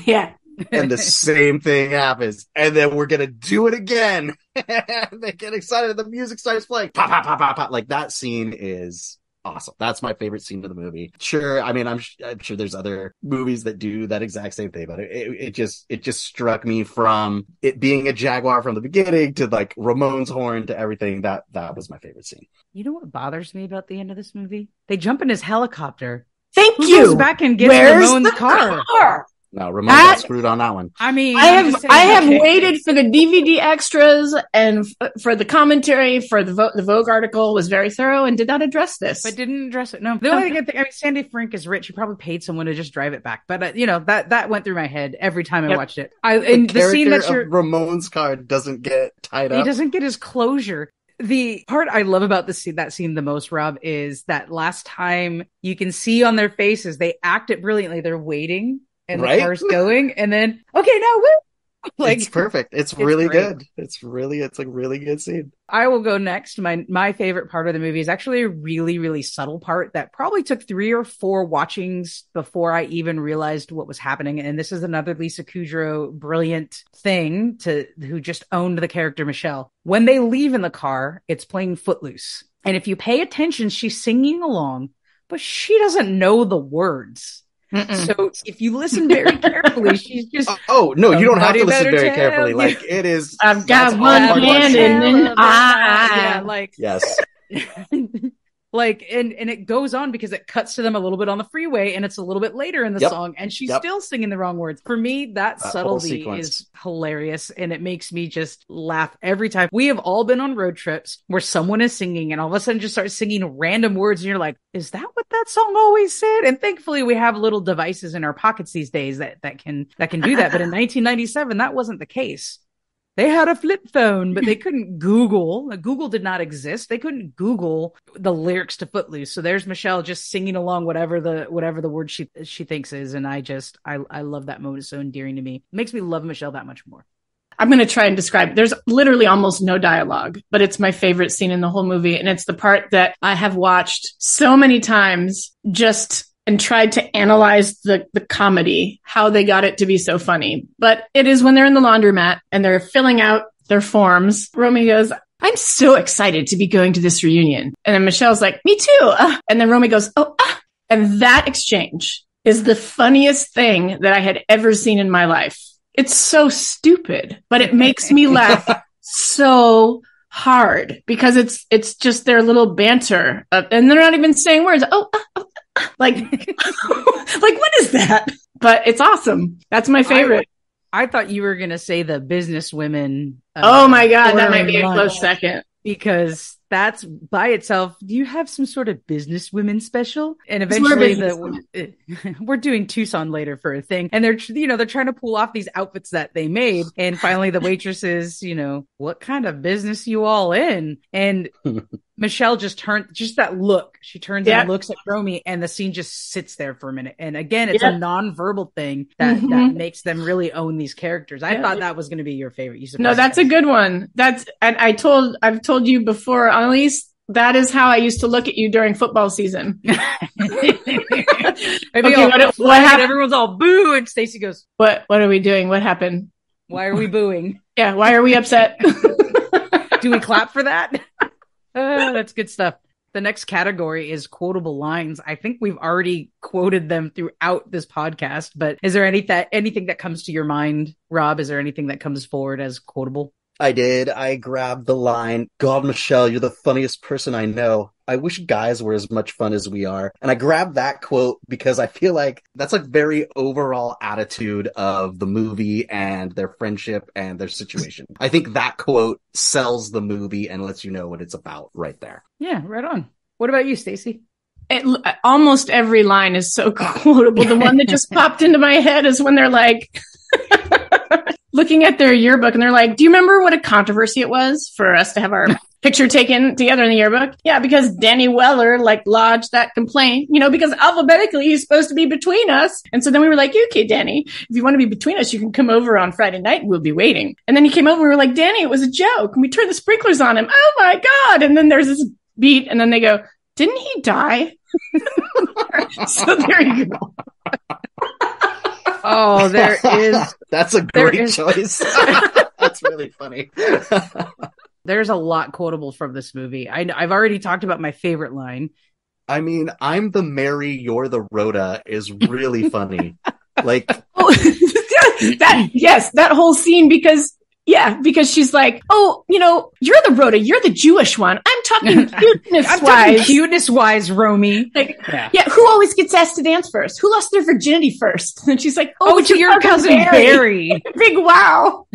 Speaker 1: Yeah.
Speaker 3: And the same thing happens. And then we're going to do it again. They get excited and the music starts playing. Pop, pop, pop, pop, pop. Like, that scene is awesome. That's my favorite scene of the movie. Sure. I mean, I'm sure there's other movies that do that exact same thing, but it just struck me from it being a Jaguar from the beginning to, like, Ramon's horn to everything. That was my favorite scene.
Speaker 2: You know what bothers me about the end of this movie? They jump in his helicopter.
Speaker 1: Thank
Speaker 2: Who
Speaker 1: you.
Speaker 2: goes back and gets Ramon's car?
Speaker 3: No, Ramon got screwed on that one.
Speaker 2: I mean,
Speaker 1: I have waited for the DVD extras and for the commentary for the Vogue article was very thorough and did not address this.
Speaker 2: But didn't address it. No. The only thing I mean, Sandy Frank is rich. He probably paid someone to just drive it back. But that went through my head every time I watched it.
Speaker 3: The scene that Ramon's car doesn't get tied up.
Speaker 2: He doesn't get his closure. The part I love about that scene the most, Rob, is that last time you can see on their faces, they act it brilliantly. They're waiting. And the car's going, and then, okay, now woo! Like,
Speaker 3: it's perfect. It's really good. It's a really good scene.
Speaker 2: I will go next. My favorite part of the movie is actually a really, really subtle part that probably took 3 or 4 watchings before I even realized what was happening. And this is another Lisa Kudrow brilliant thing who just owned the character Michele. When they leave in the car, it's playing Footloose. And if you pay attention, she's singing along, but she doesn't know the words. So if you listen very carefully, she's just
Speaker 3: oh no, you don't have to listen very
Speaker 2: tell
Speaker 3: carefully.
Speaker 2: you.
Speaker 3: Like it is.
Speaker 1: I've got
Speaker 3: that's
Speaker 1: one
Speaker 3: all part of that
Speaker 1: hand
Speaker 3: scene.
Speaker 1: and then
Speaker 2: Yeah, like
Speaker 3: Yes.
Speaker 2: like and it goes on because it cuts to them a little bit on the freeway and it's a little bit later in the song and she's still singing the wrong words. For me, that subtlety is hilarious and it makes me just laugh every time. We have all been on road trips where someone is singing and all of a sudden just starts singing random words and you're like, is that what that song always said? And thankfully we have little devices in our pockets these days that can do that. But in 1997, that wasn't the case. They had a flip phone, but they couldn't Google. Google did not exist. They couldn't Google the lyrics to Footloose. So there's Michele just singing along whatever the word she thinks is. And I love that moment. It's so endearing to me. It makes me love Michele that much more.
Speaker 1: I'm going to try and describe. There's literally almost no dialogue, but it's my favorite scene in the whole movie. And it's the part that I have watched so many times and tried to analyze the comedy, how they got it to be so funny. But it is when they're in the laundromat and they're filling out their forms. Romy goes, I'm so excited to be going to this reunion. And then Michelle's like, me too. And then Romy goes, And that exchange is the funniest thing that I had ever seen in my life. It's so stupid, but it makes me laugh so hard because it's just their little banter. And they're not even saying words. Like what is that? But it's awesome. That's my favorite.
Speaker 2: I thought you were going to say the business women.
Speaker 1: Oh my God. That might be a close second.
Speaker 2: Because that's by itself. Do you have some sort of business women special? And eventually we're doing Tucson later for a thing. And they're trying to pull off these outfits that they made. And finally the waitress is, what kind of business you all in? And Michele just that look. She turns and looks at Romy and the scene just sits there for a minute. And again, it's a nonverbal thing that makes them really own these characters. I thought that was going to be your favorite.
Speaker 1: No, that's a good one. And I've told you before, Analese, that is how I used to look at you during football season.
Speaker 2: Okay,
Speaker 1: what happened?
Speaker 2: Everyone's all boo, and Stacy goes,
Speaker 1: What are we doing? What happened?
Speaker 2: Why are we booing?
Speaker 1: Yeah, why are we upset?
Speaker 2: Do we clap for that? That's good stuff. The next category is quotable lines. I think we've already quoted them throughout this podcast, but is there anything that comes to your mind, Rob? Is there anything that comes forward as quotable?
Speaker 3: I did. I grabbed the line, God, Michele, you're the funniest person I know. I wish guys were as much fun as we are. And I grabbed that quote because I feel like that's a very overall attitude of the movie and their friendship and their situation. I think that quote sells the movie and lets you know what it's about right there.
Speaker 2: Yeah, right on. What about you, Stacy?
Speaker 1: Almost every line is so quotable. The one that just popped into my head is when they're like... looking at their yearbook and they're like, do you remember what a controversy it was for us to have our picture taken together in the yearbook? Yeah, because Danny Weller lodged that complaint, because alphabetically he's supposed to be between us. And so then we were like, okay, Danny, if you want to be between us, you can come over on Friday night and we'll be waiting. And then he came over and we were like, Danny, it was a joke. And we turned the sprinklers on him. Oh my God. And then there's this beat and then they go, didn't he die? So there you go.
Speaker 2: Oh, there is.
Speaker 3: That's a great choice. That's really funny.
Speaker 2: There's a lot quotable from this movie. I've already talked about my favorite line.
Speaker 3: I mean, I'm the Mary, you're the Rhoda is really funny.
Speaker 1: That whole scene because she's like, oh, you're the Rhoda, you're the Jewish one. I'm talking cuteness-wise,
Speaker 2: Romy.
Speaker 1: Who always gets asked to dance first? Who lost their virginity first? And she's like,
Speaker 2: to your cousin Barry.
Speaker 1: Big wow.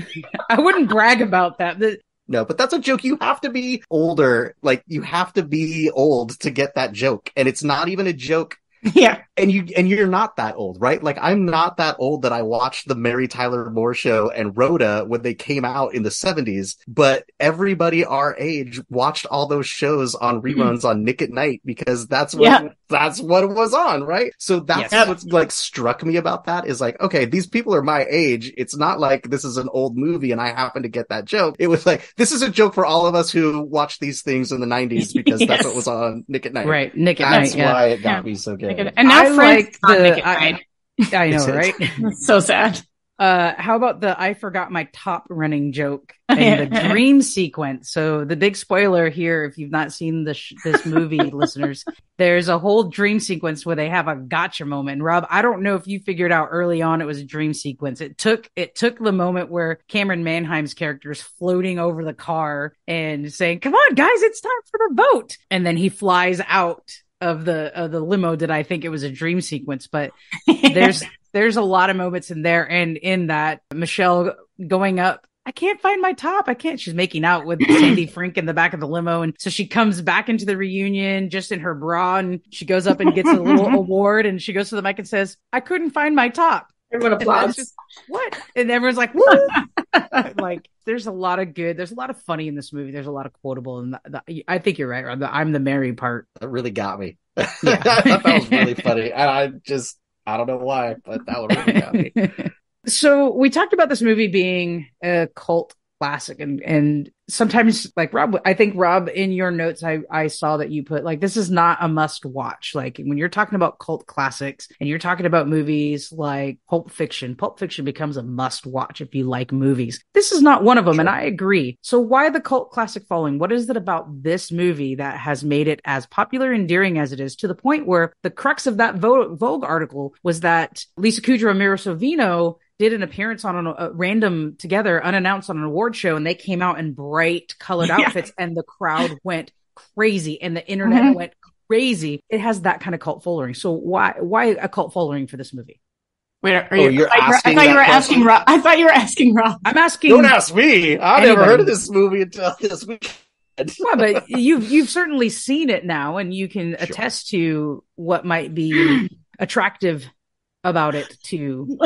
Speaker 2: I wouldn't brag about that.
Speaker 3: No, but that's a joke. You have to be older. You have to be old to get that joke. And it's not even a joke.
Speaker 1: Yeah.
Speaker 3: And you're not that old, right? I'm not that old that I watched the Mary Tyler Moore Show and Rhoda when they came out in the 70s, but everybody our age watched all those shows on reruns on Nick at Night because that's what was on, right? So that's what's struck me about that is okay, these people are my age. It's not like this is an old movie and I happen to get that joke. It was this is a joke for all of us who watched these things in the 90s because that's what was on Nick at Night.
Speaker 2: Right, Nick at
Speaker 3: Night. That's
Speaker 2: why
Speaker 3: it got me so good.
Speaker 1: And now Friends on Nick at Night.
Speaker 2: I know, right?
Speaker 1: So sad.
Speaker 2: How about the I forgot my top running joke and the dream sequence? So the big spoiler here, if you've not seen this movie, listeners, there's a whole dream sequence where they have a gotcha moment. And Rob, I don't know if you figured out early on it was a dream sequence. It took the moment where Cameron Manheim's character is floating over the car and saying, "Come on, guys, it's time for the vote," and then he flies out of the limo. Did I think it was a dream sequence? But there's a lot of moments in there, and in that Michele going up, I can't find my top. She's making out with Sandy Frink in the back of the limo. And so she comes back into the reunion just in her bra, and she goes up and gets a little award, and she goes to the mic and says, "I couldn't find my top."
Speaker 1: Everyone applauds.
Speaker 2: What? And everyone's like, "Woo!" Like, there's a lot of funny in this movie. There's a lot of quotable. And I think you're right, Rob. I'm the merry part.
Speaker 3: That really got me.
Speaker 2: Yeah.
Speaker 3: I thought that was really funny. I don't know why, but that one really got me.
Speaker 2: So we talked about this movie being a cult classic, and sometimes, like, Rob, I think, Rob, in your notes, I saw that you put, like, this is not a must watch. Like, when you're talking about cult classics and you're talking about movies like Pulp Fiction becomes a must watch if you like movies. This is not one of them. Sure. And I agree. So why the cult classic following? What is it about this movie that has made it as popular and endearing as it is, to the point where the crux of that Vogue article was that Lisa Kudrow and Mira Sorvino did an appearance on a random together, unannounced, on an award show, and they came out in bright colored outfits, and the crowd went crazy, and the internet went crazy. It has that kind of cult following. So why a cult following for this movie?
Speaker 1: Wait, I thought you were asking Rob. I thought you were asking Rob.
Speaker 2: I'm asking.
Speaker 3: Don't ask me. I never heard of this movie until this week.
Speaker 2: Well, but you've certainly seen it now, and you can attest to what might be attractive about it to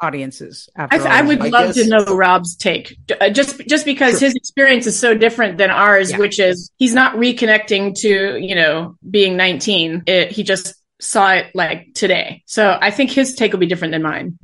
Speaker 2: audiences.
Speaker 1: I would love to know Rob's take, just because his experience is so different than ours, which is he's not reconnecting to being 19. He just saw it like today. So I think his take will be different than mine.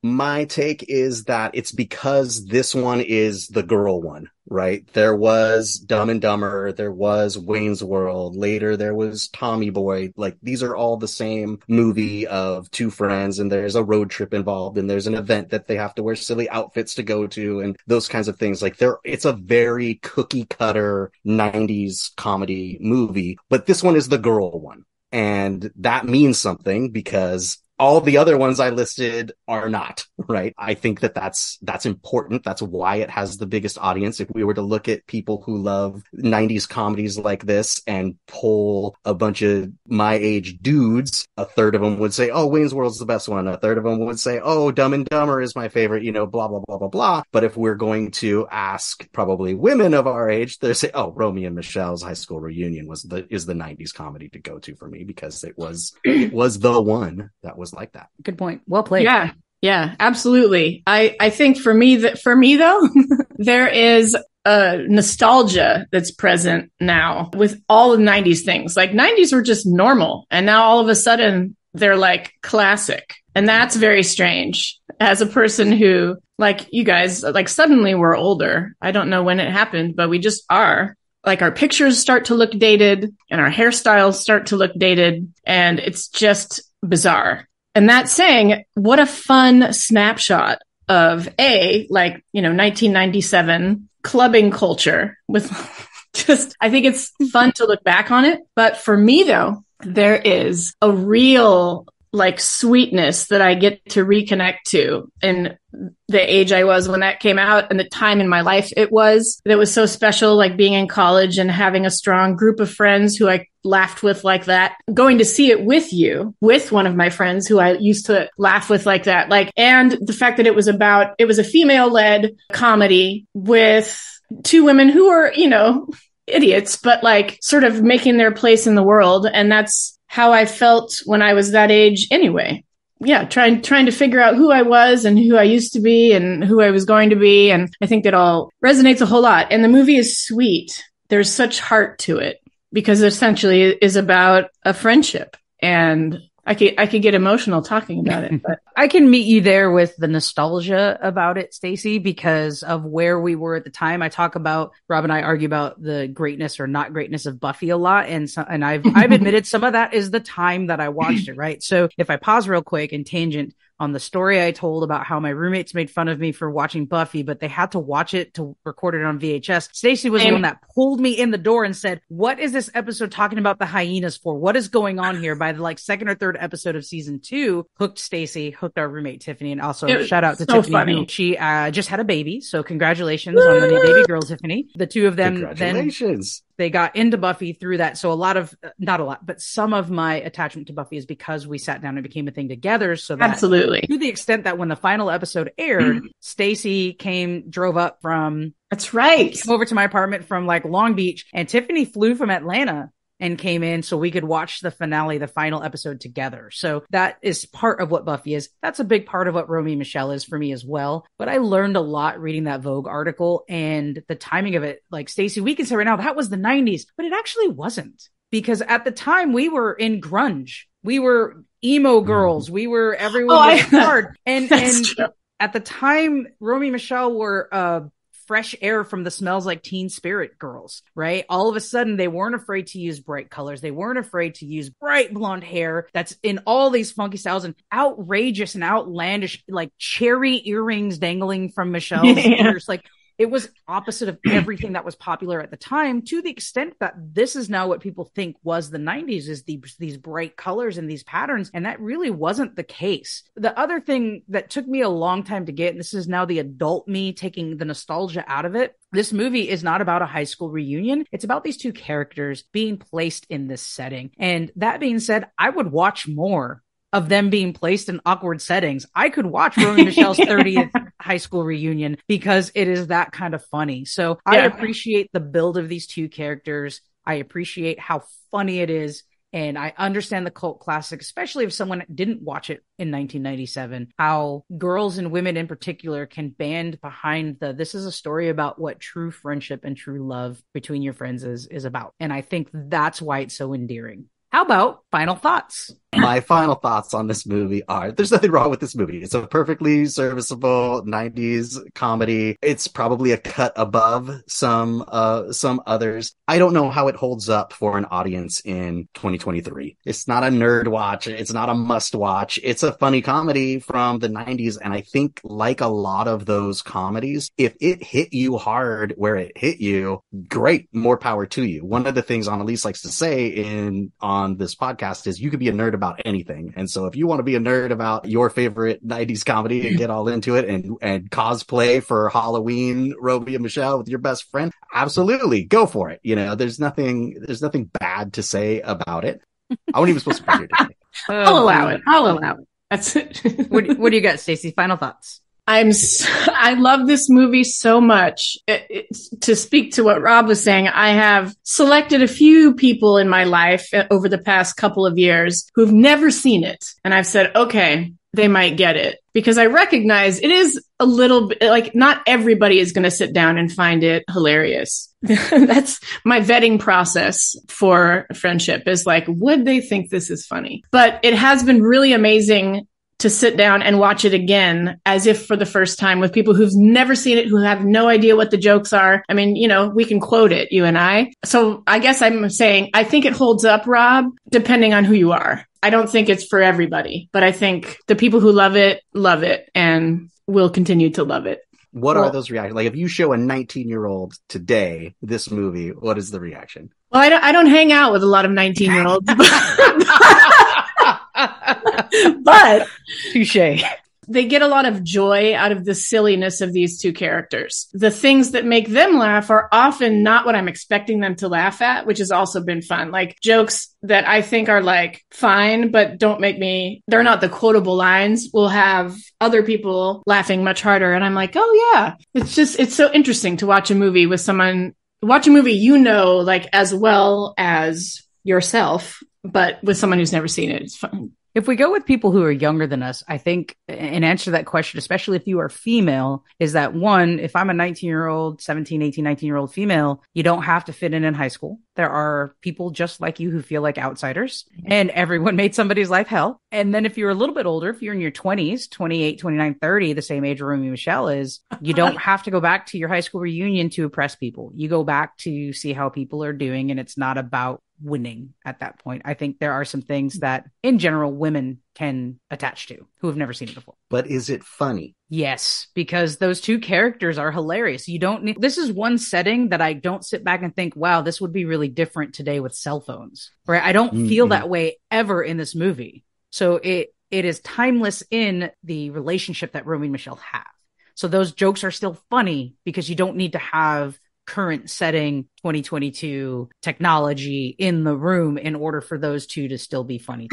Speaker 3: My take is that it's because this one is the girl one, right? There was Dumb and Dumber, there was Wayne's World, later there was Tommy Boy. Like, these are all the same movie of two friends, and there's a road trip involved, and there's an event that they have to wear silly outfits to go to, and those kinds of things. Like, it's a very cookie cutter 90s comedy movie, but this one is the girl one. And that means something because all the other ones I listed are not, right? I think that's important. That's why it has the biggest audience. If we were to look at people who love 90s comedies like this and poll a bunch of my age dudes, a third of them would say, "Oh, Wayne's World's the best one." A third of them would say, "Oh, Dumb and Dumber is my favorite," blah, blah, blah, blah, blah. But if we're going to ask probably women of our age, they say, "Oh, Romy and Michele's High School Reunion is the 90s comedy to go to for me," because it was the one that was like that.
Speaker 2: Good point. Well played.
Speaker 1: Yeah, absolutely. I think for me though, there is a nostalgia that's present now with all the 90s things. Like, 90s were just normal, and now all of a sudden they're like classic. And that's very strange. As a person who, like you guys, like, suddenly we're older. I don't know when it happened, but we just are. Like, our pictures start to look dated and our hairstyles start to look dated, and it's just bizarre. And that saying, what a fun snapshot of 1997 clubbing culture with just, I think it's fun to look back on it. But for me though, there is a real sweetness that I get to reconnect to in the age I was when that came out, and the time in my life that was so special, like being in college and having a strong group of friends who I laughed with like that, going to see it with one of my friends who I used to laugh with like that, and the fact that it was a female-led comedy with two women who were, idiots, but sort of making their place in the world. And that's how I felt when I was that age anyway. Yeah, trying to figure out who I was and who I used to be and who I was going to be. And I think it all resonates a whole lot. And the movie is sweet. There's such heart to it because essentially it is about a friendship. And I could get emotional talking about it, but
Speaker 2: I can meet you there with the nostalgia about it, Stacy, because of where we were at the time. Rob and I argue about the greatness or not greatness of Buffy a lot. And I've admitted some of that is the time that I watched it, right? So if I pause real quick and tangent on the story I told about how my roommates made fun of me for watching Buffy, but they had to watch it to record it on VHS. Stacy was the one that pulled me in the door and said, what is this episode talking about the hyenas for? What is going on here? By the second or third episode of season 2, hooked Stacy, hooked our roommate Tiffany, and also shout out to Tiffany. Who, she just had a baby. So congratulations on the new baby girl, Tiffany. The two of them
Speaker 3: congratulations.
Speaker 2: They got into Buffy through that. So not a lot, but some of my attachment to Buffy is because we sat down and became a thing together. So that
Speaker 1: absolutely,
Speaker 2: to the extent that when the final episode aired, Stacy drove up from,
Speaker 1: that's right,
Speaker 2: came over to my apartment from Long Beach, and Tiffany flew from Atlanta and came in so we could watch the finale, the final episode together. So that is part of what Buffy is. That's a big part of what Romy and Michele is for me as well. But I learned a lot reading that Vogue article and the timing of it. Stacy, we can say right now, that was the 90s, but it actually wasn't. Because at the time we were in grunge. We were emo girls. We were, everyone was hard. And
Speaker 1: true.
Speaker 2: At the time, Romy and Michele were, fresh air from the Smells Like Teen Spirit girls, right? All of a sudden, they weren't afraid to use bright colors. They weren't afraid to use bright blonde hair that's in all these funky styles and outrageous and outlandish, cherry earrings dangling from Michelle's ears. It was opposite of everything that was popular at the time, to the extent that this is now what people think was the 90s, is these bright colors and these patterns. And that really wasn't the case. The other thing that took me a long time to get, and this is now the adult me taking the nostalgia out of it, this movie is not about a high school reunion. It's about these two characters being placed in this setting. And that being said, I would watch more of them being placed in awkward settings. I could watch Romy and Michelle's 30th high school reunion because it is that kind of funny. So I appreciate the build of these two characters. I appreciate how funny it is. And I understand the cult classic, especially if someone didn't watch it in 1997, how girls and women in particular can band behind this is a story about what true friendship and true love between your friends is about. And I think that's why it's so endearing. How about final thoughts?
Speaker 3: My final thoughts on this movie are, there's nothing wrong with this movie. It's a perfectly serviceable 90s comedy. It's probably a cut above some others. I don't know how it holds up for an audience in 2023. It's not a nerd watch. It's not a must watch. It's a funny comedy from the 90s. And I think, like a lot of those comedies, if it hit you hard where it hit you, great, more power to you. One of the things Analese likes to say on this podcast is you could be a nerd about anything. And so if you want to be a nerd about your favorite 90s comedy and get all into it and cosplay for Halloween Romy and Michele with your best friend, absolutely go for it. There's nothing bad to say about it. I wasn't even supposed to be here today.
Speaker 1: I'll allow it. That's it.
Speaker 2: What do you got, Stacy? Final thoughts.
Speaker 1: I love this movie so much. To speak to what Rob was saying, I have selected a few people in my life over the past couple of years who've never seen it. And I've said, okay, they might get it, because I recognize it is a little bit not everybody is going to sit down and find it hilarious. That's my vetting process for friendship, is would they think this is funny? But it has been really amazing to sit down and watch it again as if for the first time with people who've never seen it, who have no idea what the jokes are. I mean, we can quote it, you and I. So I guess I'm saying I think it holds up, Rob, depending on who you are. I don't think it's for everybody, but I think the people who love it and will continue to love it.
Speaker 3: What are those reactions? If you show a 19-year-old today this movie, what is the reaction?
Speaker 1: Well, I don't hang out with a lot of 19-year-olds. But
Speaker 2: touche.
Speaker 1: They get a lot of joy out of the silliness of these two characters. The things that make them laugh are often not what I'm expecting them to laugh at, which has also been fun. Jokes that I think are fine, but they're not the quotable lines, will have other people laughing much harder. And I'm oh yeah, it's so interesting to watch a movie with someone, as well as yourself, but with someone who's never seen it. It's fun.
Speaker 2: If we go with people who are younger than us, I think an answer to that question, especially if you are female, is that one, if I'm a 19-year-old, 17, 18, 19-year-old female, you don't have to fit in high school. There are people just like you who feel like outsiders, and everyone made somebody's life hell. And then if you're a little bit older, if you're in your 20s, 28, 29, 30, the same age Romy and Michele is, you don't have to go back to your high school reunion to impress people. You go back to see how people are doing, and it's not about winning at that point. I think there are some things that in general women can attach to who have never seen it before.
Speaker 3: But is it funny?
Speaker 2: Yes, because those two characters are hilarious. You don't need, this is one setting that I don't sit back and think, wow, this would be really different today with cell phones, right? I don't feel that way ever in this movie. So it is timeless in the relationship that Romy and Michele have. So those jokes are still funny because you don't need to have current setting 2022 technology in the room in order for those two to still be funny.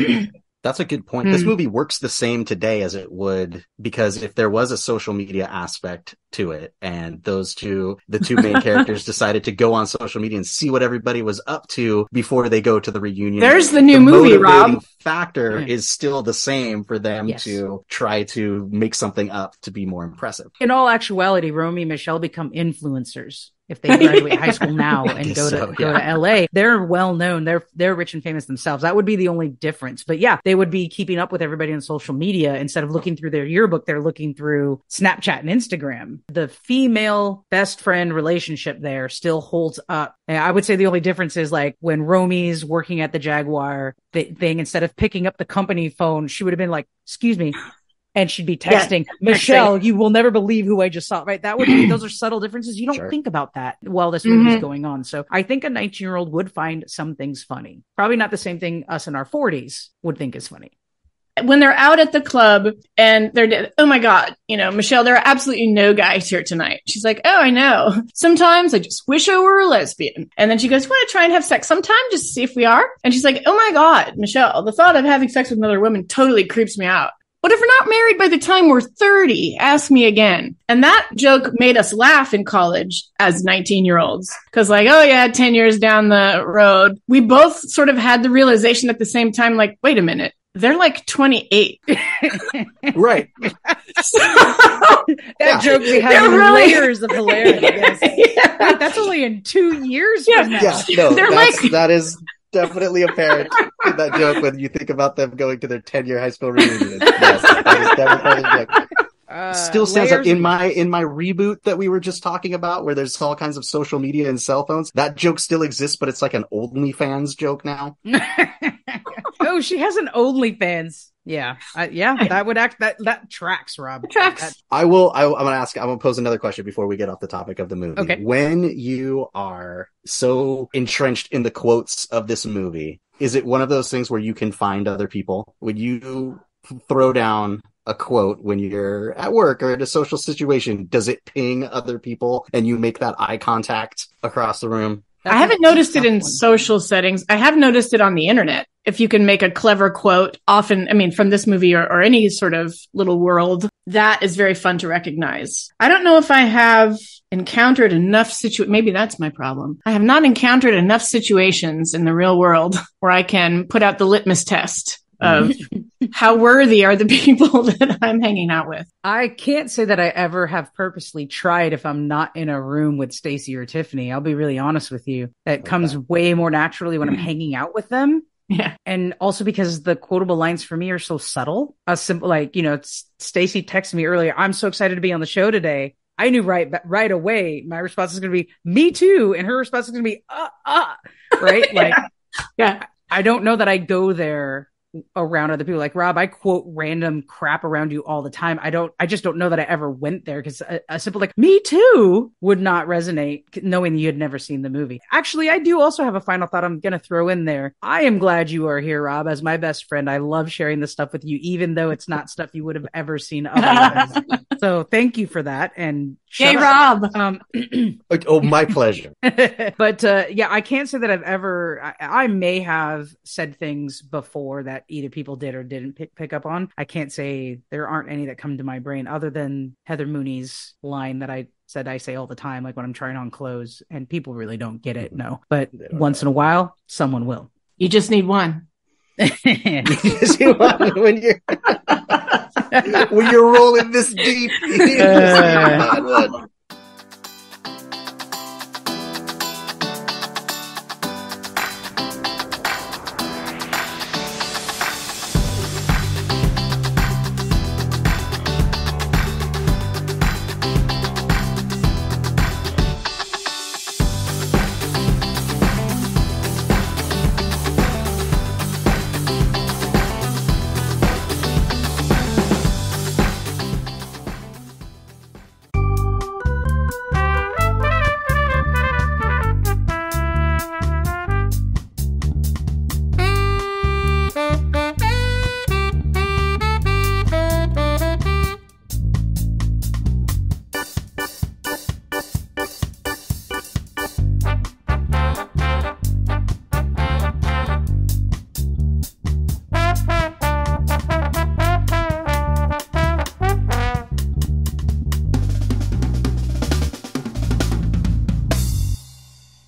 Speaker 3: That's a good point. This movie works the same today as it would, because if there was a social media aspect to it and the two main characters decided to go on social media and see what everybody was up to before they go to the reunion.
Speaker 1: There's the new movie, Rob.
Speaker 3: Factor is still the same for them to try to make something up to be more impressive.
Speaker 2: In all actuality, Romy and Michele become influencers. If they graduate high school now and go to LA, they're well known. They're rich and famous themselves. That would be the only difference. But yeah, they would be keeping up with everybody on social media. Instead of looking through their yearbook, they're looking through Snapchat and Instagram. The female best friend relationship there still holds up. And I would say the only difference is like when Romy's working at the Jaguar thing, instead of picking up the company phone, she would have been like, excuse me. And she'd be texting, Michele, you will never believe who I just saw, right? That would be, those are subtle differences. You don't think about that while this movie is going on. So I think a 19-year-old would find some things funny. Probably not the same thing us in our 40s would think is funny.
Speaker 1: When they're out at the club and they're, oh my God, Michele, there are absolutely no guys here tonight. She's like, oh, I know. Sometimes I just wish I were a lesbian. And then she goes, you want to try and have sex sometime just to see if we are? And she's like, oh my God, Michele, the thought of having sex with another woman totally creeps me out. But if we're not married by the time we're 30, ask me again. And that joke made us laugh in college as 19-year-olds. Because like, oh yeah, 10 years down the road, we both sort of had the realization at the same time, like, wait a minute, they're like 28.
Speaker 3: Right.
Speaker 2: That joke we have layers of hilarity. Wait, that's only in 2 years from now.
Speaker 3: Yeah, no, that is definitely apparent in that joke when you think about them going to their 10-year high school reunion. Yes, that is definitely a joke. Still stands up in my reboot that we were just talking about, where there's all kinds of social media and cell phones. That joke still exists, but it's like an OnlyFans joke now.
Speaker 2: Oh, she has an OnlyFans. Yeah, that would that tracks, Rob.
Speaker 1: It tracks.
Speaker 3: I'm gonna pose another question before we get off the topic of the movie.
Speaker 2: Okay.
Speaker 3: When you are so entrenched in the quotes of this movie, is it one of those things where you can find other people? Would you throw down a quote when you're at work or in a social situation? Does it ping other people and you make that eye contact across the room?
Speaker 1: I haven't noticed it in social settings. I have noticed it on the internet. If you can make a clever quote, often, I mean, from this movie or any sort of little world, that is very fun to recognize. I don't know if I have encountered enough maybe that's my problem. I have not encountered enough situations in the real world where I can put out the litmus test of how worthy are the people that I'm hanging out with.
Speaker 2: I can't say that I ever have purposely tried if I'm not in a room with Stacy or Tiffany. I'll be really honest with you. It comes way more naturally when I'm hanging out with them.
Speaker 1: Yeah.
Speaker 2: And also because the quotable lines for me are so subtle. A simple, like, Stacy texted me earlier, I'm so excited to be on the show today. I knew right away my response is going to be, me too. And her response is going to be, right? Like,
Speaker 1: yeah.
Speaker 2: I don't know that I go there around other people. Like, Rob, I quote random crap around you all the time. I just don't know that I ever went there, because a simple like me too would not resonate knowing you had never seen the movie. Actually, I do also have a final thought I'm going to throw in there. I am glad you are here, Rob, as my best friend. I love sharing this stuff with you, even though it's not stuff you would have ever seen otherwise. So thank you for that. And
Speaker 1: yay, Rob.
Speaker 3: Oh, my pleasure.
Speaker 2: But I can't say that I've ever, I may have said things before that either people did or didn't pick up on. I can't say there aren't any that come to my brain other than Heather Mooney's line that I say all the time, like when I'm trying on clothes, and people really don't get it. No, but once in a while, someone will.
Speaker 1: You just need one.
Speaker 3: You just need one when you're rolling this deep. You just need one.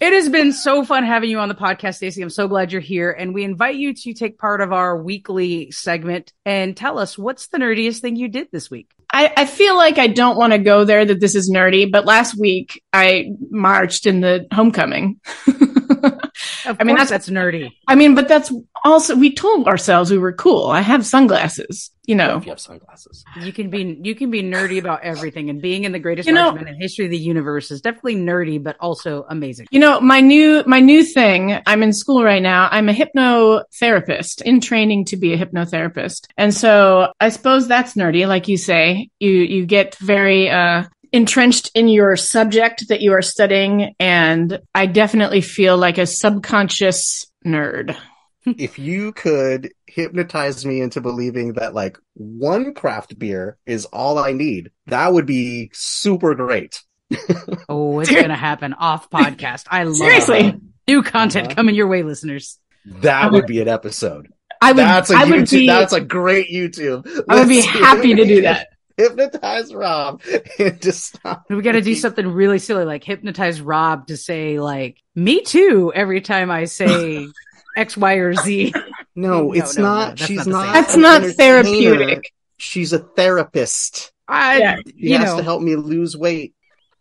Speaker 2: It has been so fun having you on the podcast, Stacy. I'm so glad you're here. And we invite you to take part of our weekly segment and tell us what's the nerdiest thing you did this week.
Speaker 1: I feel like I don't want to go there that this is nerdy, but last week I marched in the homecoming.
Speaker 2: Of course, that's nerdy.
Speaker 1: I mean, but that's also, we told ourselves we were cool. I have sunglasses, you know.
Speaker 3: If you have sunglasses.
Speaker 2: You can be nerdy about everything, and being in the greatest regiment in history of the universe is definitely nerdy, but also amazing.
Speaker 1: You know, my new thing, I'm in school right now. I'm a hypnotherapist, in training to be a hypnotherapist. And so I suppose that's nerdy, like you say. You get very entrenched in your subject that you are studying, and I definitely feel like a subconscious nerd.
Speaker 3: If you could hypnotize me into believing that like one craft beer is all I need, that would be super great.
Speaker 2: Oh, it's going to happen off podcast. I love
Speaker 1: Seriously.
Speaker 2: it. New content coming your way, listeners.
Speaker 3: That would be an episode.
Speaker 1: That's
Speaker 3: a great YouTube.
Speaker 1: I would be happy to do that.
Speaker 3: Hypnotize Rob into stop.
Speaker 2: We got to do something really silly, like hypnotize Rob to say like "me too" every time I say X, Y, or Z.
Speaker 3: No, it's not. She's not.
Speaker 1: That's not therapeutic.
Speaker 3: She's a therapist. She has to help me lose weight.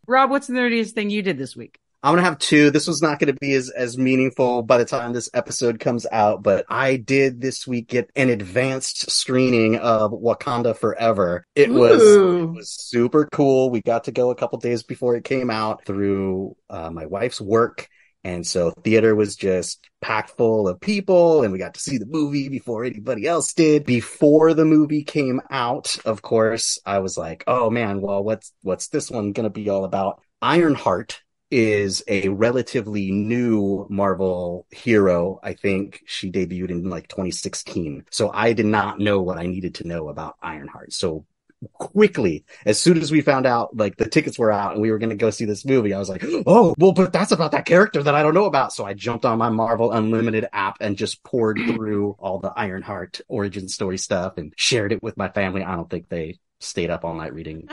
Speaker 2: Rob, what's the nerdiest thing you did this week?
Speaker 3: I'm going to have two. This was not going to be as meaningful by the time this episode comes out, but I did this week get an advanced screening of Wakanda Forever. It was super cool. We got to go a couple days before it came out through my wife's work. And so theater was just packed full of people, and we got to see the movie before anybody else did. Before the movie came out, of course, I was like, oh man, well, what's this one going to be all about? Ironheart is a relatively new Marvel hero. I think she debuted in like 2016. So I did not know what I needed to know about Ironheart. So quickly, as soon as we found out like the tickets were out and we were going to go see this movie, I was like, oh, well, but that's about that character that I don't know about. So I jumped on my Marvel Unlimited app and just poured through all the Ironheart origin story stuff and shared it with my family. I don't think they stayed up all night reading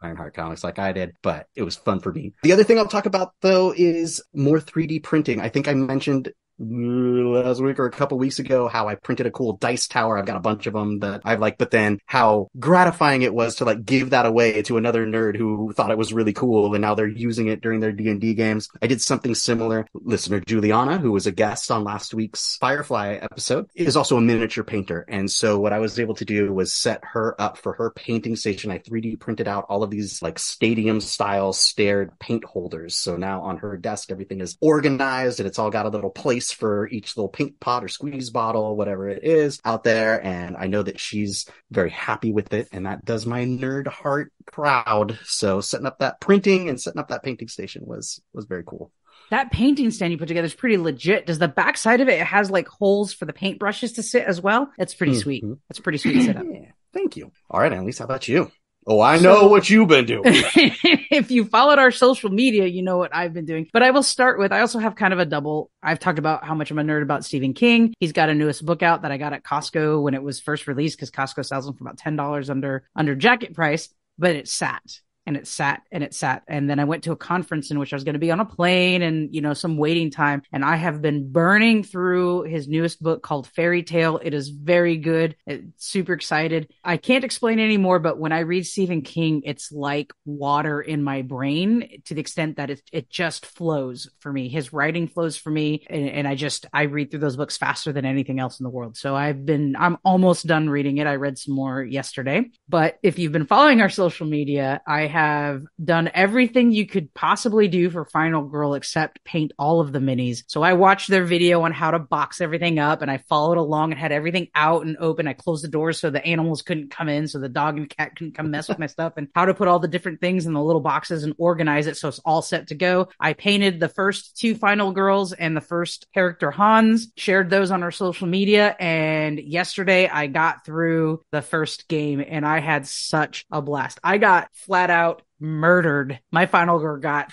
Speaker 3: Ironheart comics like I did, but it was fun for me. The other thing I'll talk about though is more 3D printing. I think I mentioned last week or a couple weeks ago how I printed a cool dice tower. I've got a bunch of them that I've liked, but then how gratifying it was to like give that away to another nerd who thought it was really cool, and now they're using it during their D&D games. I did something similar. Listener Juliana, who was a guest on last week's Firefly episode, is also a miniature painter, and so what I was able to do was set her up for her painting station. I 3D printed out all of these like stadium style stared paint holders, so now on her desk everything is organized and it's all got a little place for each little paint pot or squeeze bottle, whatever it is out there. And I know that she's very happy with it, and that does my nerd heart proud. So setting up that printing and setting up that painting station was very cool.
Speaker 2: That painting stand you put together is pretty legit. Does the back side of it has like holes for the paintbrushes to sit as well? That's pretty sweet. That's a pretty sweet setup.
Speaker 3: Yeah, thank you. All right, Annalise, how about you? Oh, I know what you've been doing.
Speaker 2: If you followed our social media, you know what I've been doing. But I will start with, I also have kind of a double. I've talked about how much I'm a nerd about Stephen King. He's got a newest book out that I got at Costco when it was first released, because Costco sells them for about $10 under jacket price, but it sat. And it sat and it sat. And then I went to a conference in which I was going to be on a plane and, you know, some waiting time. And I have been burning through his newest book called Fairy Tale. It is very good. Super excited. I can't explain anymore, but when I read Stephen King, it's like water in my brain, to the extent that it just flows for me. His writing flows for me. And I read through those books faster than anything else in the world. So I'm almost done reading it. I read some more yesterday. But if you've been following our social media, I have done everything you could possibly do for Final Girl except paint all of the minis. So I watched their video on how to box everything up, and I followed along and had everything out and open. I closed the doors so the animals couldn't come in, so the dog and cat couldn't come mess with my stuff, and how to put all the different things in the little boxes and organize it so it's all set to go. I painted the first two Final Girls and the first character Hans, shared those on our social media, and yesterday I got through the first game and I had such a blast. I got flat out murdered. My Final Girl got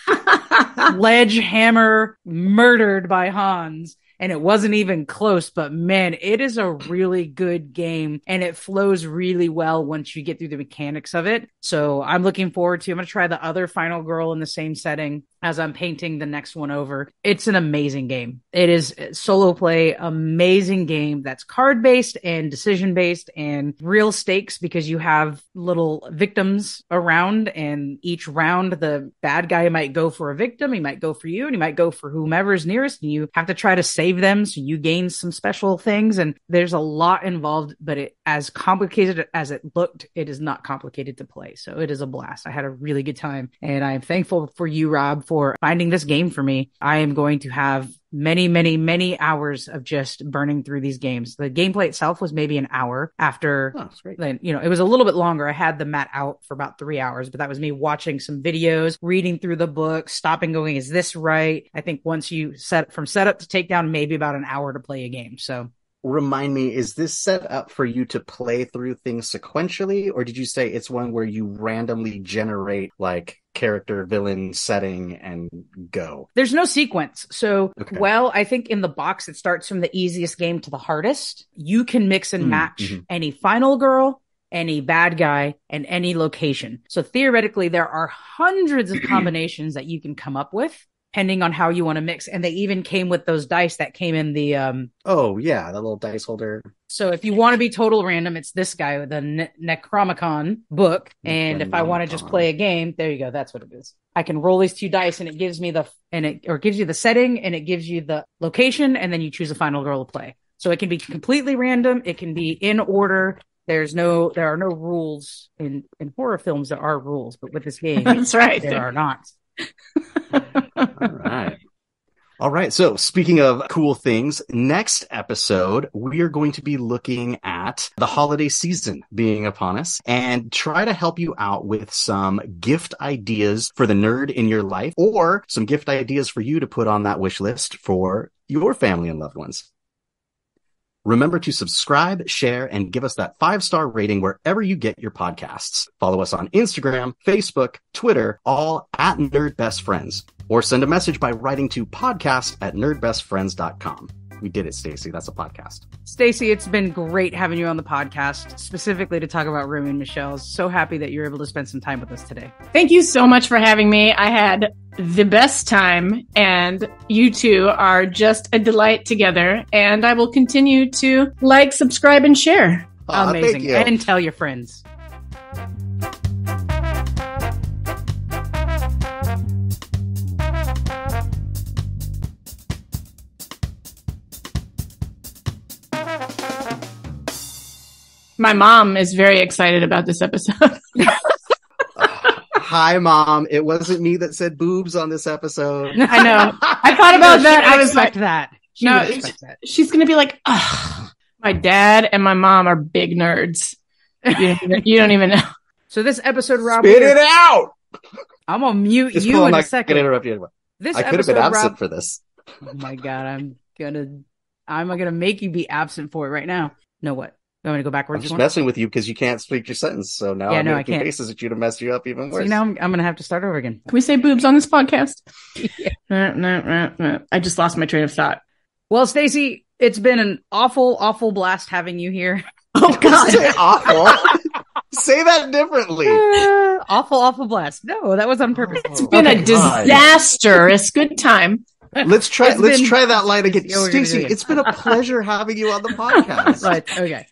Speaker 2: sledgehammer murdered by Hans. and it wasn't even close, but man, it is a really good game and it flows really well once you get through the mechanics of it. So I'm looking forward to, I'm going to try the other final girl in the same setting as I'm painting the next one over. It's an amazing game. It is solo play, amazing game that's card based and decision based and real stakes because you have little victims around, and each round the bad guy might go for a victim, he might go for you, and he might go for whomever's nearest, and you have to try to save them so you gain some special things. And there's a lot involved, but it, as complicated as it looked, it is not complicated to play. So it is a blast. I had a really good time, and I'm thankful for you, Rob, for finding this game for me. I am going to have many hours of just burning through these games. The gameplay itself was maybe an hour after, then, you know, it was a little bit longer. I had the mat out for about 3 hours, but that was me watching some videos, reading through the book, stopping going, is this right? I think once you from setup to takedown, maybe about an hour to play a game. So
Speaker 3: remind me, is this set up for you to play through things sequentially, or did you say it's one where you randomly generate like character, villain, setting, and go?
Speaker 2: There's no sequence. So, well, I think in the box, it starts from the easiest game to the hardest. You can mix and match any final girl, any bad guy, and any location. So theoretically, there are hundreds of combinations that you can come up with, depending on how you want to mix. And they even came with those dice that came in the
Speaker 3: oh yeah, the little dice holder.
Speaker 2: So if you want to be total random, it's this guy with the Necronomicon book. And if I want to just play a game, there you go, that's what it is. I can roll these 2 dice and it gives me gives you the setting, and it gives you the location, and then you choose a final girl to play. So it can be completely random, it can be in order. There are no rules in horror films. There are rules, but with this game,
Speaker 1: that's right,
Speaker 2: there are not.
Speaker 3: All right. So speaking of cool things, next episode, we are going to be looking at the holiday season being upon us and try to help you out with some gift ideas for the nerd in your life, or some gift ideas for you to put on that wish list for your family and loved ones. Remember to subscribe, share, and give us that 5-star rating wherever you get your podcasts. Follow us on Instagram, Facebook, Twitter, all at Nerd Best Friends. Or send a message by writing to podcast@nerdbestfriends.com. We did it, Stacy. That's a podcast.
Speaker 2: Stacy, it's been great having you on the podcast, specifically to talk about Romy and Michele. So happy that you're able to spend some time with us today.
Speaker 1: Thank you so much for having me. I had the best time, and you two are just a delight together. And I will continue to like, subscribe, and share.
Speaker 2: Amazing. And tell your friends.
Speaker 1: My mom is very excited about this episode.
Speaker 3: Hi, Mom. It wasn't me that said boobs on this episode.
Speaker 1: I know. I thought about that. I was like,
Speaker 2: that.
Speaker 1: She's going to be like, ugh, my dad and my mom are big nerds. You don't even know.
Speaker 2: So this episode, Rob.
Speaker 3: Spit it out!
Speaker 2: I'm going to mute you in a second.
Speaker 3: I'm going to interrupt you. I could have been absent for this.
Speaker 2: Oh my God. I'm going to make you be absent for it right now. No, what? You want me to go backwards?
Speaker 3: I'm just messing with you because you can't speak your sentence. So now I'm making faces at you to mess you up even worse.
Speaker 2: See, now I'm going to have to start over again.
Speaker 1: Can we say boobs on this podcast? Yeah. I just lost my train of thought.
Speaker 2: Well, Stacy, it's been an awful blast having you here.
Speaker 3: Oh, God. Say awful. Say that differently.
Speaker 2: Awful blast. No, that was on purpose.
Speaker 1: It's been a disastrous good time.
Speaker 3: Let's try that line again. Stacy, it's been a pleasure having you on the podcast.
Speaker 2: Right. Okay.